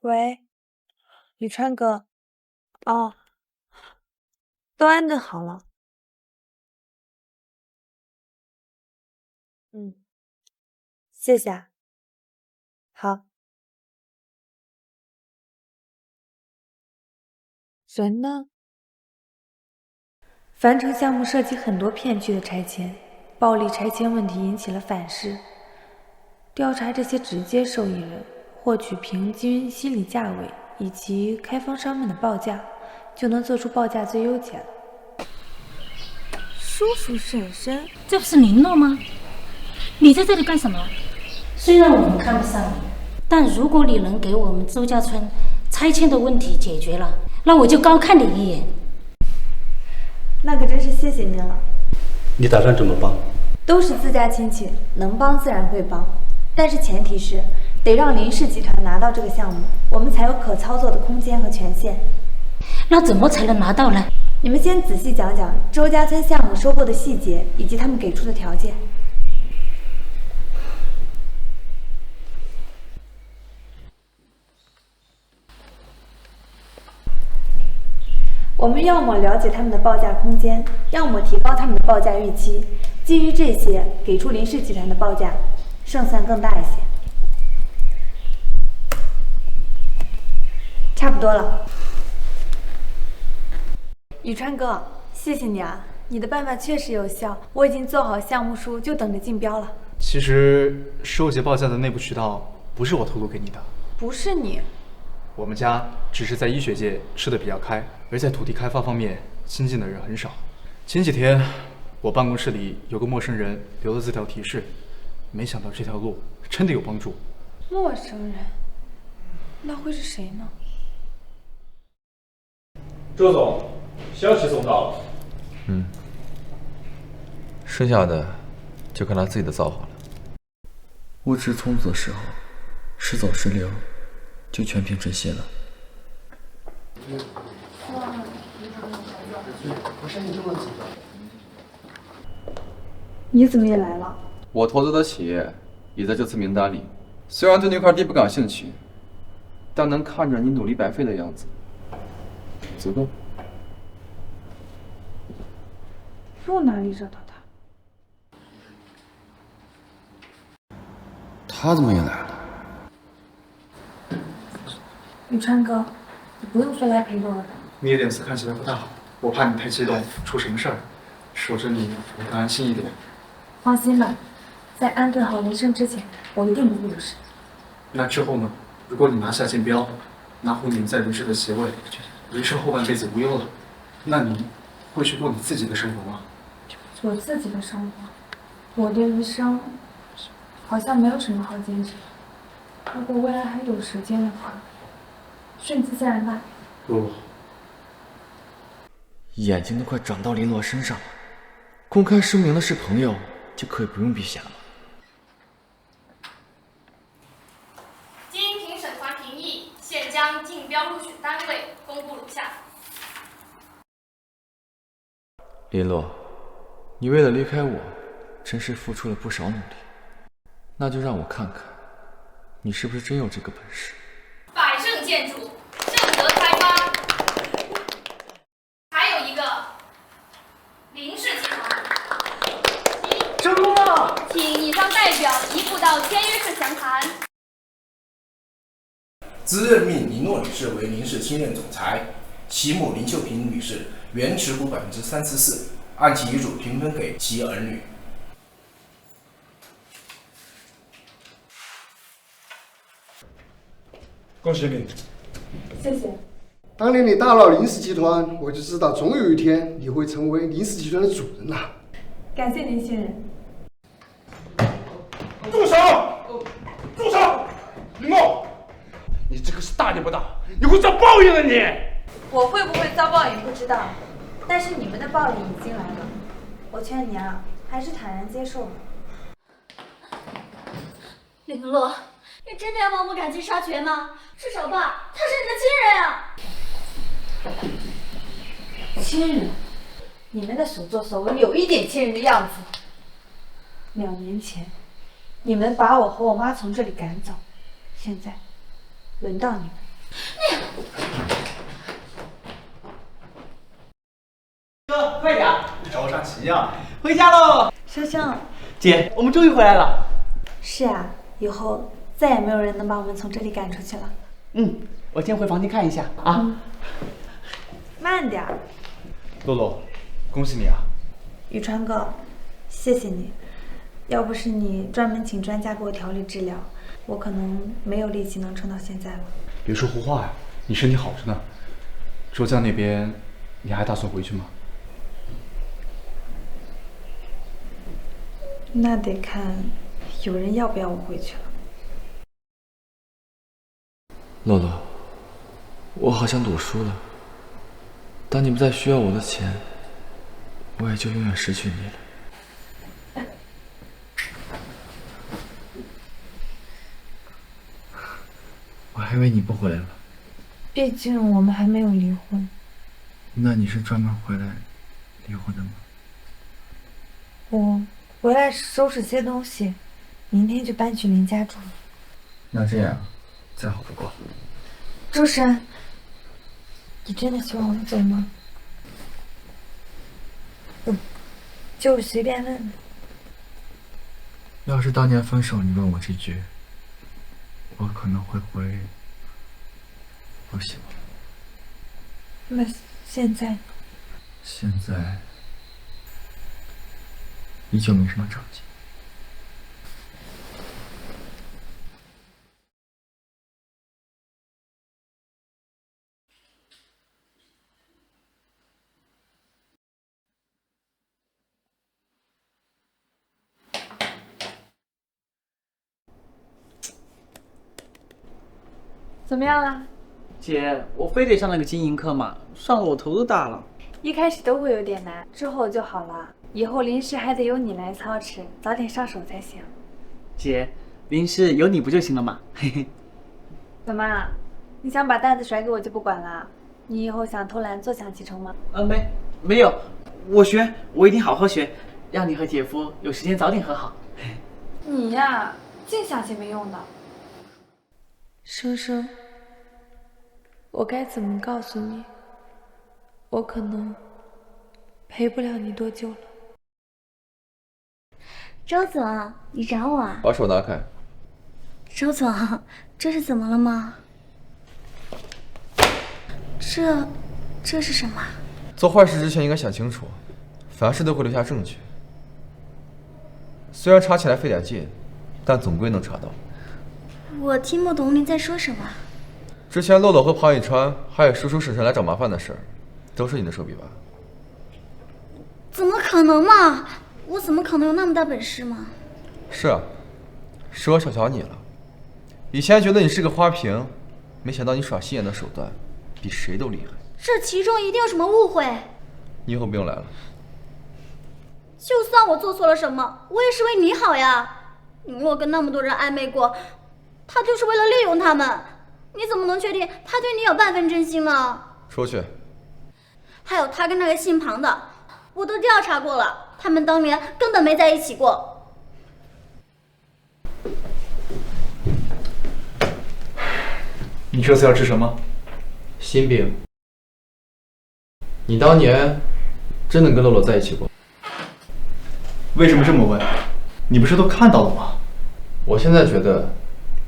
喂，宇川哥。哦，都安顿好了。谢谢啊。好。人呢？樊城项目涉及很多片区的拆迁，暴力拆迁问题引起了反噬。调查这些直接受益人，获取平均心理价位以及开发商们的报价，就能做出报价最优解了。叔叔婶婶，这不是林诺吗？你在这里干什么？虽然我们看不上你，但如果你能给我们周家村拆迁的问题解决了，那我就高看你一眼。那可真是谢谢您了。你打算怎么帮？都是自家亲戚，能帮自然会帮，但是前提是得让林氏集团拿到这个项目，我们才有可操作的空间和权限。那怎么才能拿到呢？你们先仔细讲讲周家村项目收购的细节以及他们给出的条件。我们要么了解他们的报价空间，要么提高他们的报价预期，基于这些给出林氏集团的报价，胜算更大一些。差不多了。宇川哥，谢谢你啊，你的办法确实有效，我已经做好项目书，就等着竞标了。其实收集报价的内部渠道不是我透露给你的，不是你。我们家只是在医学界吃得比较开，而在土地开发方面亲近的人很少。前几天我办公室里有个陌生人留了字条提示，没想到这条路真的有帮助。陌生人？那会是谁呢？周总，消息送到了。剩下的就看他自己的造化了。物质充足的时候，时走时留，就全凭这些了。你怎么也来了？我投资的企业也在这次名单里，虽然对那块地不感兴趣，但能看着你努力白费的样子，足够。又哪里惹到他？他怎么也来了？宇川哥，你不用非来陪我的。你的脸色看起来不大好，我怕你太激动出什么事儿，守着你我更安心一点。放心吧，在安顿好人生之前，我一定不会有事。那之后呢？如果你拿下竞标，拿回你在人事的席位，人生后半辈子无忧了，那你会去过你自己的生活吗？我自己的生活，我的余生好像没有什么好坚持的。如果未来还有时间的话，顺其自然吧。不，眼睛都快长到林洛身上了，公开声明的是朋友，就可以不用避嫌了。经评审团评议，现将竞标入选单位公布如下。林洛，你为了离开我，真是付出了不少努力。那就让我看看，你是不是真有这个本事。百盛建筑、正德开发，还有一个林氏集团。成功了！请乙方代表移步到签约室详谈。兹任命林诺女士为林氏新任总裁，其母林秀萍女士原持股34%，按其遗嘱平分给其儿女。恭喜你！谢谢。当年你打扰林氏集团，我就知道总有一天你会成为林氏集团的主人呐。感谢您信任。住手！住手！林诺，你这个是大逆不道，你会遭报应的你！我会不会遭报应不知道，但是你们的报应已经来了。我劝你啊，还是坦然接受吧。林洛，你真的要把我们赶尽杀绝吗？至少吧，他是你的亲人啊！亲人？你们的所作所为有一点亲人的样子。2年前，你们把我和我妈从这里赶走，现在轮到你们哥，快点！着啥急呀？回家喽！生生，姐，我们终于回来了。是啊，以后再也没有人能把我们从这里赶出去了。我先回房间看一下啊。慢点儿。洛洛，恭喜你啊！宇川哥，谢谢你。要不是你专门请专家给我调理治疗，我可能没有力气能撑到现在了。别说胡话呀，你身体好着呢。周江那边，你还打算回去吗？那得看有人要不要我回去了。洛洛，我好像赌输了。当你不再需要我的钱，我也就永远失去你了。我还以为你不回来了。毕竟我们还没有离婚。那你是专门回来离婚的吗？我回来收拾些东西，明天就搬去林家住。那这样，再好不过。周深，你真的希望我走吗？就随便问问。要是当年分手你问我这句，我可能会回不喜欢。那现在？现在依旧没什么长进。怎么样啊？姐，我非得上那个经营课嘛，上了我头都大了。一开始都会有点难，之后就好了。以后临时还得由你来操持，早点上手才行。姐，临时有你不就行了嘛？嘿嘿。怎么，你想把担子甩给我就不管了？你以后想偷懒坐享其成吗？没有，我一定好好学，让你和姐夫有时间早点和好。你呀，净想些没用的。生生，我该怎么告诉你？我可能陪不了你多久了。周总，你找我啊？把手拿开。周总，这是怎么了吗？这是什么？做坏事之前应该想清楚，凡事都会留下证据。虽然查起来费点劲，但总归能查到。我听不懂你在说什么。之前洛洛和庞宇川还有叔叔婶婶来找麻烦的事儿，都是你的手笔吧？怎么可能嘛！我怎么可能有那么大本事嘛？是啊，是我小瞧你了。以前觉得你是个花瓶，没想到你耍心眼的手段比谁都厉害。这其中一定有什么误会。你以后不用来了。就算我做错了什么，我也是为你好呀。你若跟那么多人暧昧过，他就是为了利用他们。你怎么能确定他对你有半分真心呢？出去。还有他跟那个姓庞的，我都调查过了，他们当年根本没在一起过。你这次要治什么？心病。你当年真的跟洛洛在一起过？为什么这么问？你不是都看到了吗？我现在觉得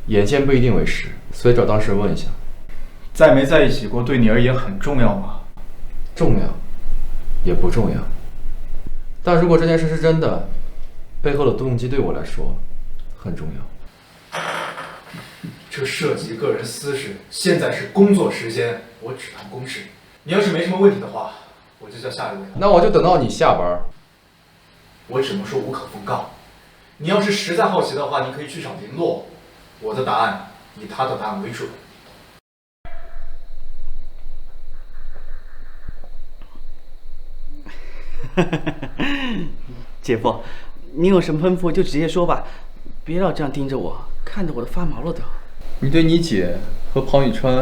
眼见不一定为实，所以找当事人问一下。在没在一起过对你而言很重要吗？重要，也不重要。但如果这件事是真的，背后的动机对我来说很重要。这涉及个人私事，现在是工作时间，我只谈公事。你要是没什么问题的话，我就叫下一位。那我就等到你下班。我只能说无可奉告。你要是实在好奇的话，你可以去找林洛。我的答案以他的答案为准。姐夫，你有什么吩咐就直接说吧，别老这样盯着我，看得我都发毛了都。你对你姐和庞宇川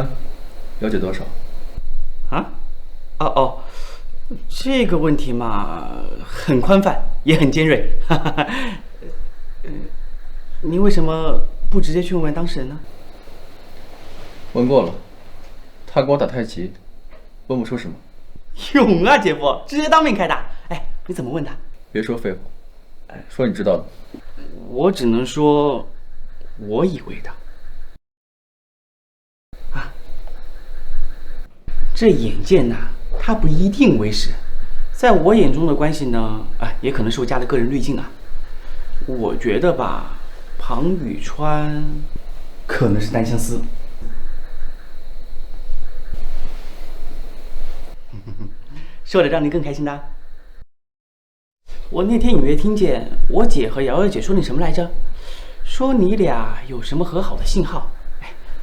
了解多少？这个问题嘛，很宽泛，也很尖锐。你为什么不直接去问问当事人呢？问过了，他给我打太极，问不出什么。勇啊，姐夫，直接当面开打。哎，你怎么问他？别说废话，说你知道的。我只能说，我以为的。啊，这眼见呐，它不一定为实。在我眼中的关系呢，也可能是我加的个人滤镜啊。我觉得吧，庞宇川可能是单相思。说的让你更开心的。我那天隐约听见我姐和瑶瑶姐说你什么来着？说你俩有什么和好的信号。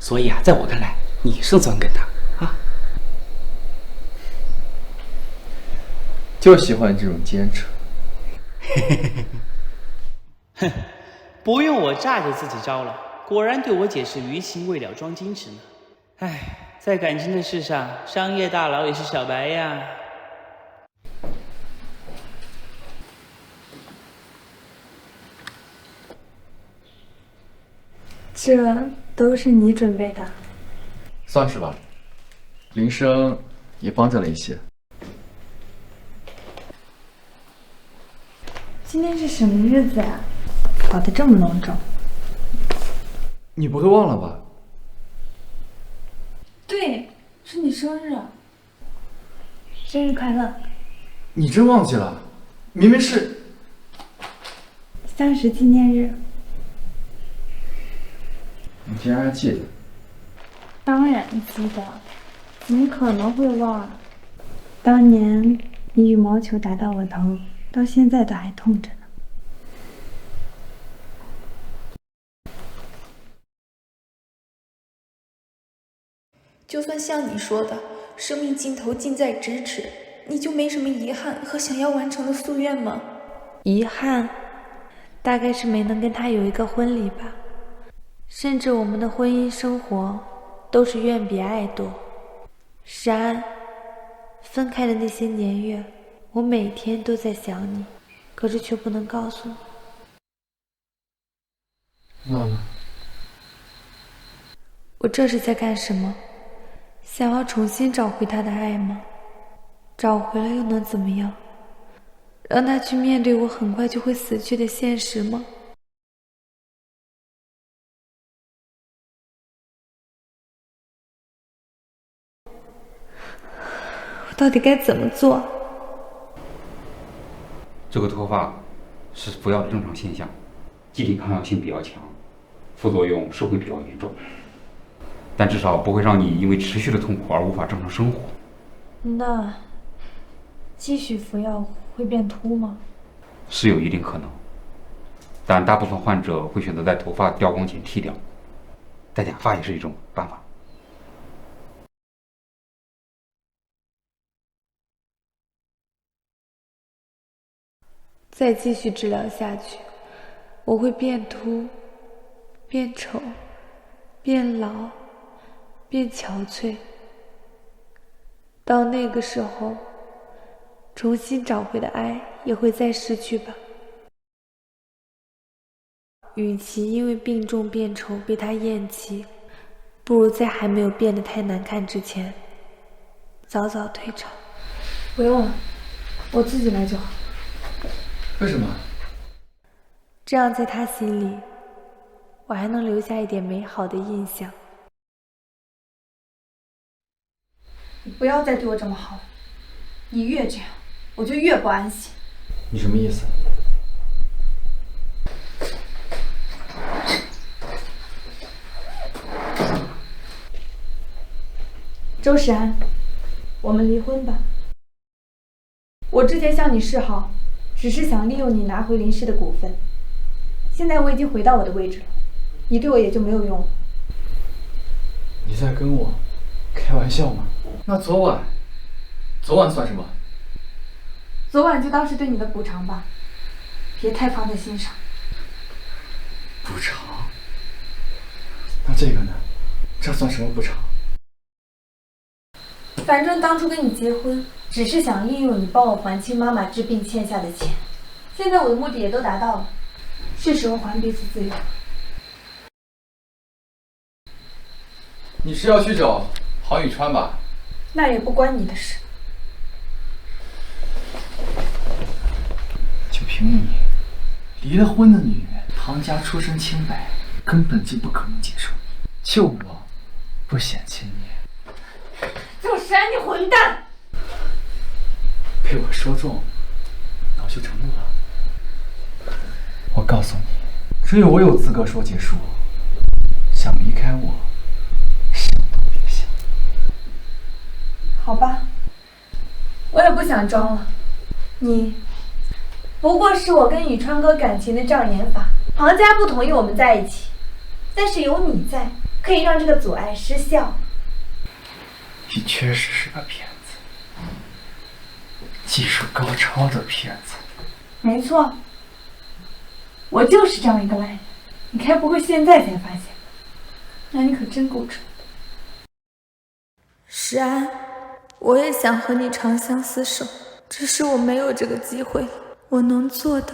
所以啊，在我看来，你是钻梗的啊。就喜欢这种坚持。哼，不用我炸就自己招了，果然对我姐是余情未了装矜持呢。唉，在感情的事上，商业大佬也是小白呀。这都是你准备的？算是吧，铃声也帮着了一些。今天是什么日子啊？搞得这么隆重。你不会忘了吧？对，是你生日。生日快乐！你真忘记了？明明是30纪念日。你竟然还记得？当然记得，怎么可能会忘啊？当年你羽毛球打到我头，到现在都还痛着呢。就算像你说的，生命尽头近在咫尺，你就没什么遗憾和想要完成的夙愿吗？遗憾，大概是没能跟他有一个婚礼吧。甚至我们的婚姻生活都是怨比爱多。石安，分开的那些年月，我每天都在想你，可是却不能告诉你。妈妈，我这是在干什么？想要重新找回他的爱吗？找回了又能怎么样？让他去面对我很快就会死去的现实吗？我到底该怎么做？这个脱发是服药的正常现象，机体抗药性比较强，副作用是会比较严重，但至少不会让你因为持续的痛苦而无法正常生活。那继续服药会变秃吗？是有一定可能，但大部分患者会选择在头发掉光前剃掉，戴假发也是一种办法。再继续治疗下去，我会变秃、变丑、变老、变憔悴。到那个时候，重新找回的爱也会再失去吧。与其因为病重变丑被他厌弃，不如在还没有变得太难看之前，早早退场。不用了，我自己来就好。为什么？这样在他心里，我还能留下一点美好的印象。你不要再对我这么好了，你越这样，我就越不安心。你什么意思？周世安，我们离婚吧。我之前向你示好，只是想利用你拿回林氏的股份。现在我已经回到我的位置了，你对我也就没有用了。你在跟我开玩笑吗？那昨晚算什么？昨晚就当是对你的补偿吧，别太放在心上。补偿？那这个呢？这算什么补偿？反正当初跟你结婚，只是想利用你帮我还清妈妈治病欠下的钱。现在我的目的也都达到了，是时候还彼此自由。你是要去找唐宇川吧？那也不关你的事。就凭你，离了婚的女人，唐家出身清白，根本就不可能接受。就我，不嫌弃你。周山，你混蛋！被我说中，恼羞成怒了。我告诉你，只有我有资格说结束。想离开我，想都别想。好吧，我也不想装了。你不过是我跟宇川哥感情的障眼法，唐家不同意我们在一起，但是有你在，可以让这个阻碍失效。你确实是个骗子，技术高超的骗子。没错，我就是这样一个烂人，你该不会现在才发现吧？那你可真够蠢的。石安，我也想和你长相厮守，只是我没有这个机会。我能做的，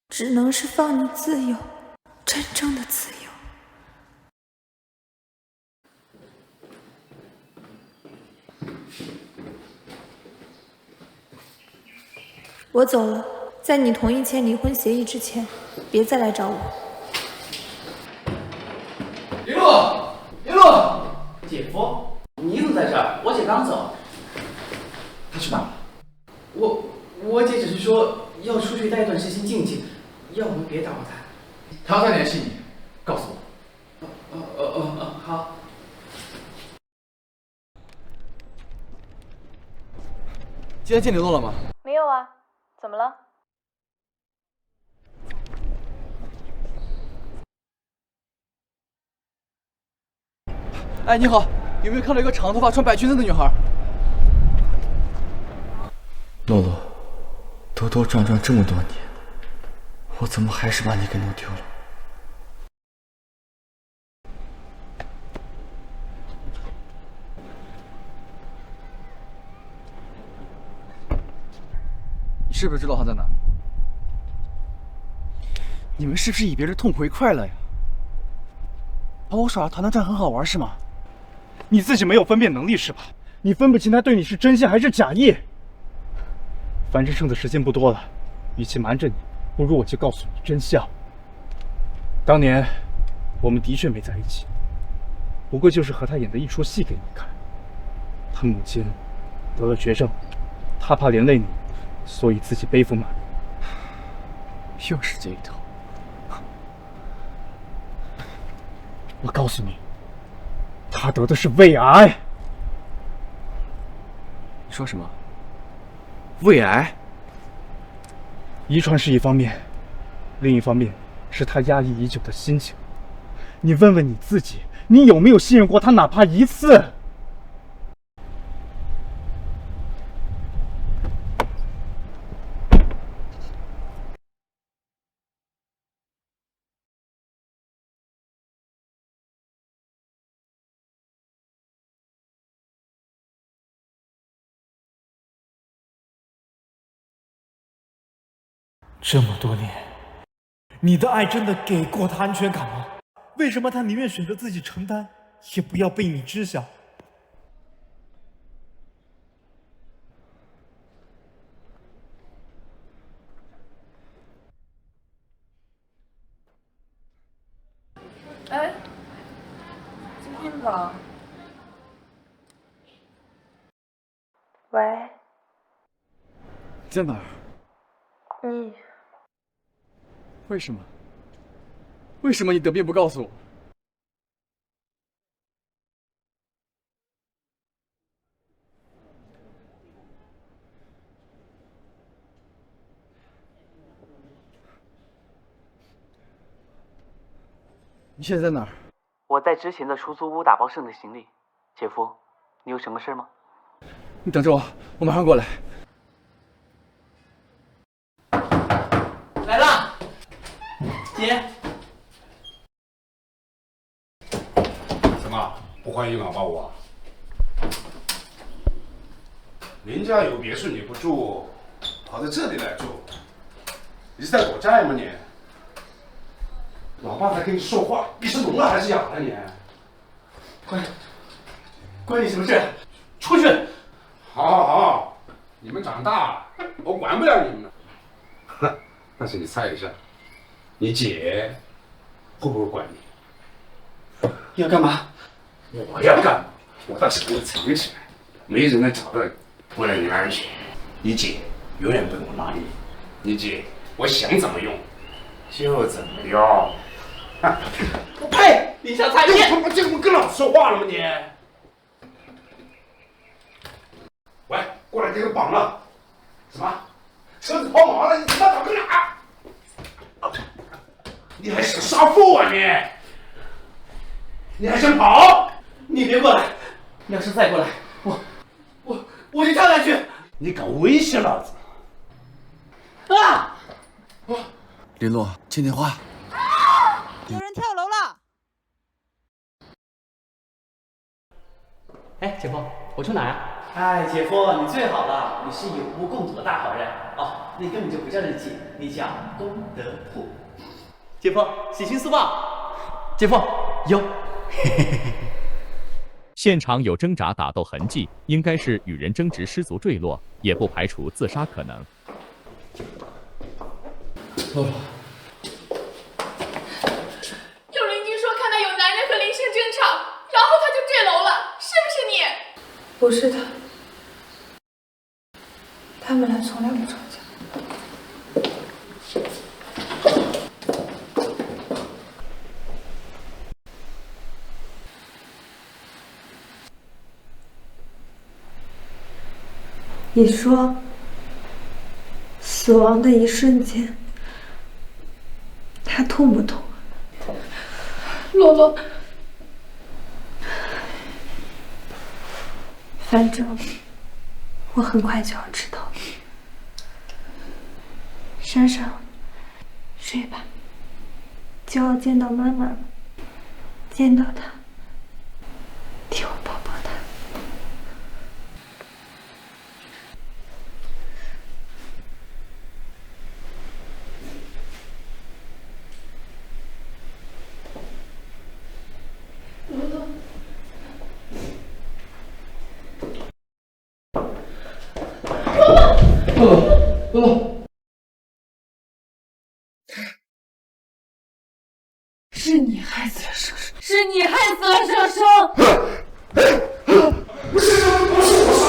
只能是放你自由，真正的自由。我走了，在你同意签离婚协议之前，别再来找我。林路，林路，姐夫，你怎么在这儿？我姐刚走。他去哪了？我姐只是说要出去待一段时间静静，要我们别打扰她。他要再联系你，告诉我。好。今天见联络了吗？没有啊，怎么了？哎，你好，有没有看到一个长头发、穿白裙子的女孩？洛洛，兜兜转转这么多年，我怎么还是把你给弄丢了？你是不是知道她在哪？你们是不是以别人痛苦为快乐呀？把我耍得团团转很好玩是吗？你自己没有分辨能力是吧？你分不清他对你是真心还是假意。反正剩的时间不多了，与其瞒着你，不如我就告诉你真相。当年我们的确没在一起，不过就是和他演的一出戏给你看。他母亲得了绝症，他怕连累你，所以自己背负满。又是这一套。我告诉你，他得的是胃癌。你说什么？胃癌？遗传是一方面，另一方面是他压抑已久的心情。你问问你自己，你有没有信任过他哪怕一次？这么多年，你的爱真的给过他安全感吗？为什么他宁愿选择自己承担，也不要被你知晓？哎，今天吧。喂。在哪儿？你。为什么？为什么你得病不告诉我？你现在在哪儿？我在之前的出租屋打包剩的行李。姐夫，你有什么事吗？你等着我，我马上过来。来了，姐。怎么不欢迎老包我？人家有别墅你不住，跑到这里来住，你是在躲债吗你？老爸在跟你说话，你是聋了还是哑了你？关你什么事？出去！好，好，好，你们长大了，我管不了你们了。哼，但是你猜一下，你姐会不会管你？要干嘛？我要干嘛？我倒是给你藏起来，没人能找到你。为了你安全，你姐永远不能拉你。你姐，我想怎么用就怎么用。我呸！你想踩线？你怎么跟老子说话了吗你？喂，过来给我绑了！什么？车子抛锚了？你他妈跑去哪？你还想杀父啊你？你还想跑？你别过来！你要是再过来，我就跳下去！你敢威胁老子？啊！林洛，接电话。有人跳楼了！哎，姐夫，我去哪呀？哎，姐夫，你最好了，你是有目共睹的大好人哦。那根本就不叫日记，你叫功德簿。姐夫，喜讯速报！姐夫，有。现场有挣扎打斗痕迹，应该是与人争执失足坠落，也不排除自杀可能。露露，有邻居说看到有男人和林胜争吵，然后他就坠楼了，是不是你？不是他，他们俩从来不吵架。你说，死亡的一瞬间，他痛不痛？洛洛，反正我很快就要知道了。珊珊，睡吧，就要见到妈妈了，见到她，替我抱抱她。露露，是你害死了生生，是你害死了生生。不是我杀的。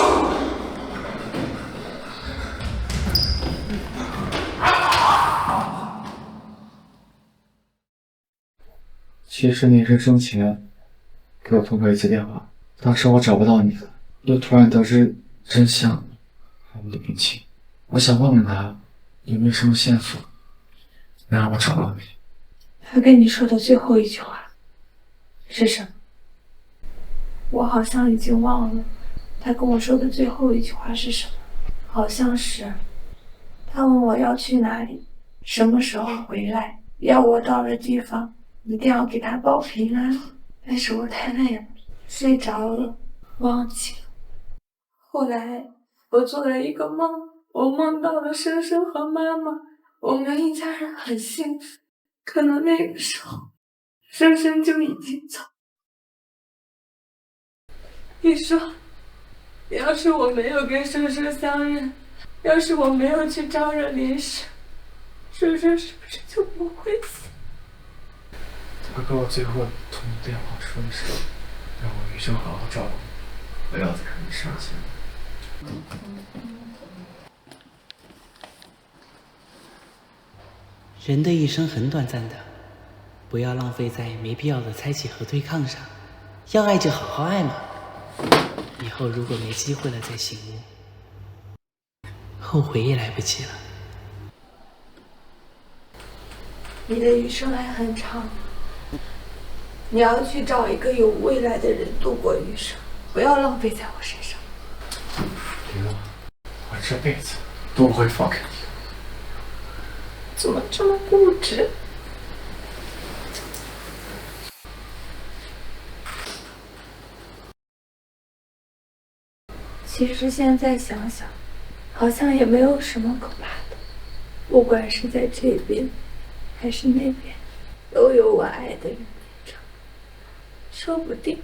其实你是生前给我通过一次电话，当时我找不到你了，又突然得知真相，我们的病情，我想问问他有没有什么线索，能让我找到你。他跟你说的最后一句话是什么？我好像已经忘了，他跟我说的最后一句话是什么？好像是，他问我要去哪里，什么时候回来，要我到了地方一定要给他报平安。但是我太累了，睡着了，忘记了。后来我做了一个梦，我梦到了生生和妈妈，我们一家人很幸福。可能那个时候，生生就已经走。你说，要是我没有跟生生相认，要是我没有去招惹林氏，生生是不是就不会死？他跟我最后通电话说的是，让我余生好好照顾你，不要再让你伤心了。人的一生很短暂的，不要浪费在没必要的猜忌和对抗上。要爱就好好爱嘛。以后如果没机会了再醒悟，后悔也来不及了。你的余生还很长，你要去找一个有未来的人度过余生，不要浪费在我身上。林洛，我这辈子都不会放开你。怎么这么固执？其实现在想想，好像也没有什么可怕的。不管是在这边，还是那边，都有我爱的人陪着。说不定，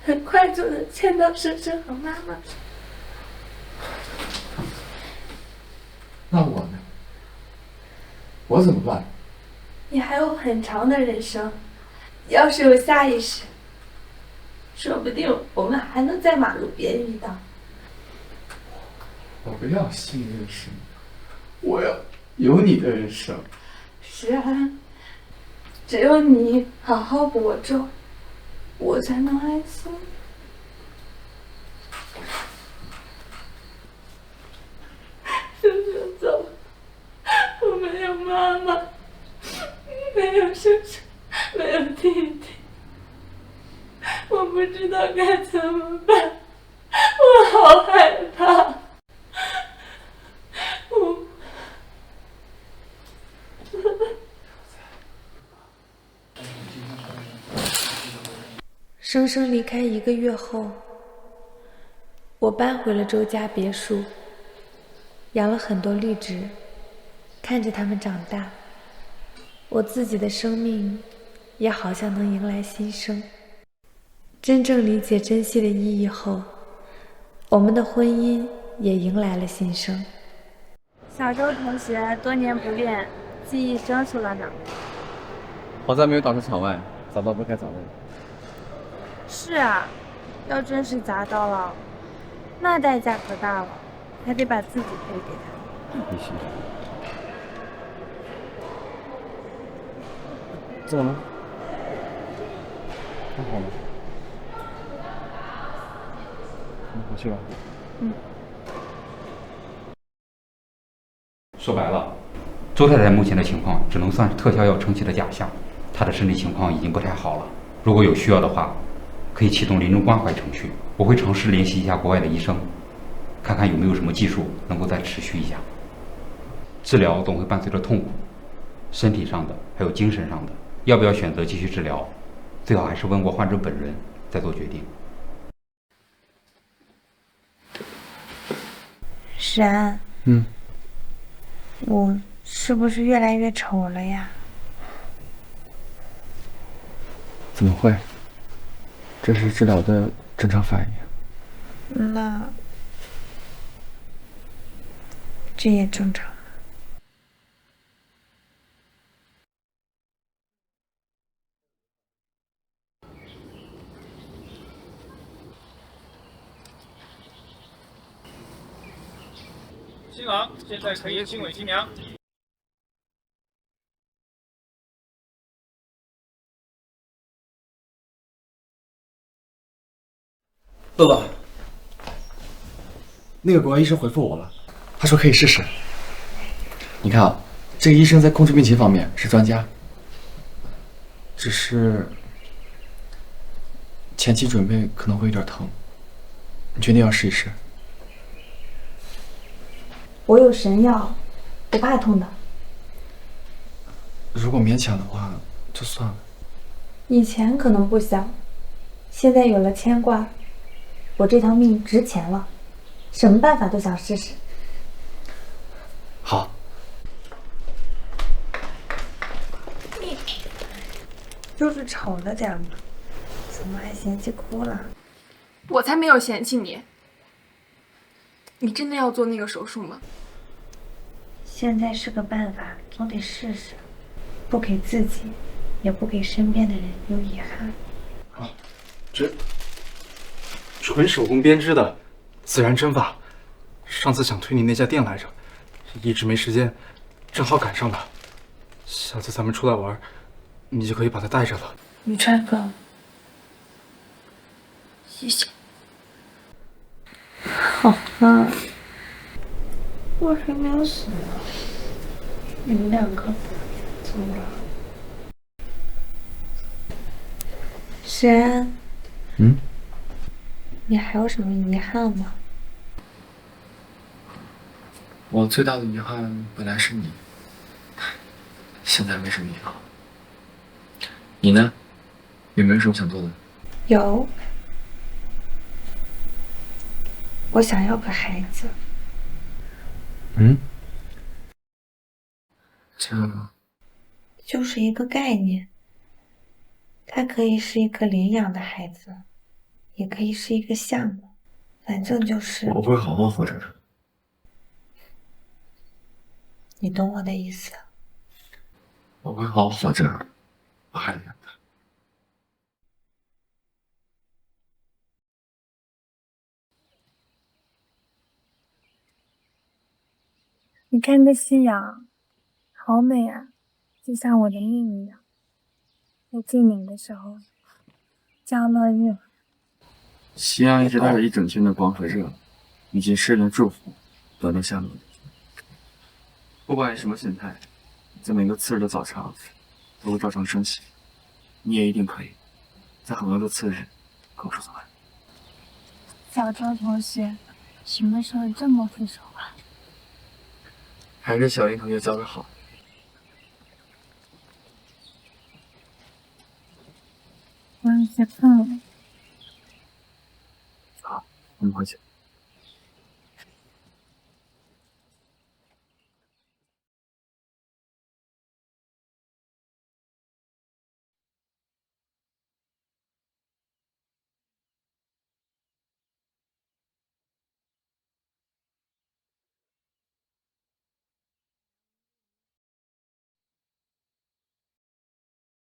很快就能见到生生和妈妈。那我呢？我怎么办？你还有很长的人生，要是有下一世，说不定我们还能在马路边遇到。我不要新人生，我要有你的人生。是啊，只有你好好播种，我才能安心。生生走，我没有妈妈，没有生生，没有弟弟，我不知道该怎么办，我好害怕。生生离开1个月后，我搬回了周家别墅，养了很多绿植，看着它们长大，我自己的生命也好像能迎来新生。真正理解珍惜的意义后，我们的婚姻也迎来了新生。小周同学多年不见，记忆生疏了呢。好在没有打出场外，早到不该早的。是啊，要真是砸到了，那代价可大了，还得把自己赔给他。必须。怎么了？还好吗？回去吧。说白了，周太太目前的情况只能算是特效药撑起的假象，她的身体情况已经不太好了。如果有需要的话，可以启动临终关怀程序，我会尝试联系一下国外的医生，看看有没有什么技术能够再持续一下。治疗总会伴随着痛苦，身体上的还有精神上的，要不要选择继续治疗，最好还是问过患者本人再做决定。石安，我是不是越来越丑了呀？怎么会？这是治疗的正常反应。那这也正常。新郎现在可以亲吻新娘。乐乐，那个国外医生回复我了，他说可以试试。你看啊，这个医生在控制病情方面是专家，只是前期准备可能会有点疼，你决定要试一试？我有神药，不怕痛的。如果勉强的话，就算了。以前可能不想，现在有了牵挂，我这条命值钱了，什么办法都想试试。好。你就是丑了点嘛，怎么还嫌弃哭了？我才没有嫌弃你。你真的要做那个手术吗？现在是个办法，总得试试，不给自己，也不给身边的人有遗憾。啊，这纯手工编织的自然针法，上次想推你那家店来着，一直没时间，正好赶上了。下次咱们出来玩，你就可以把它带着了。宇川哥，谢谢。好了，我还没有死呢，你们两个怎么了？石安，你还有什么遗憾吗？我最大的遗憾本来是你，现在没什么遗憾。你呢？有没有什么想做的？有，我想要个孩子。这就是一个概念，他可以是一个领养的孩子，也可以是一个项目，反正就是我会好好活着的。你懂我的意思。我会好好活着，我爱你的。你看这夕阳，好美啊，就像我的命一样。在静宁的时候，将落日。夕阳一直带着一整天的光和热，以及诗人的祝福，短到下落。不管以什么形态，在每个次日的早朝，都会照常升起。你也一定可以，在很多个次日，跟我说早安。小周同学，什么时候这么会说话？还是小英同学教的好。我有些困了。好，我们回去。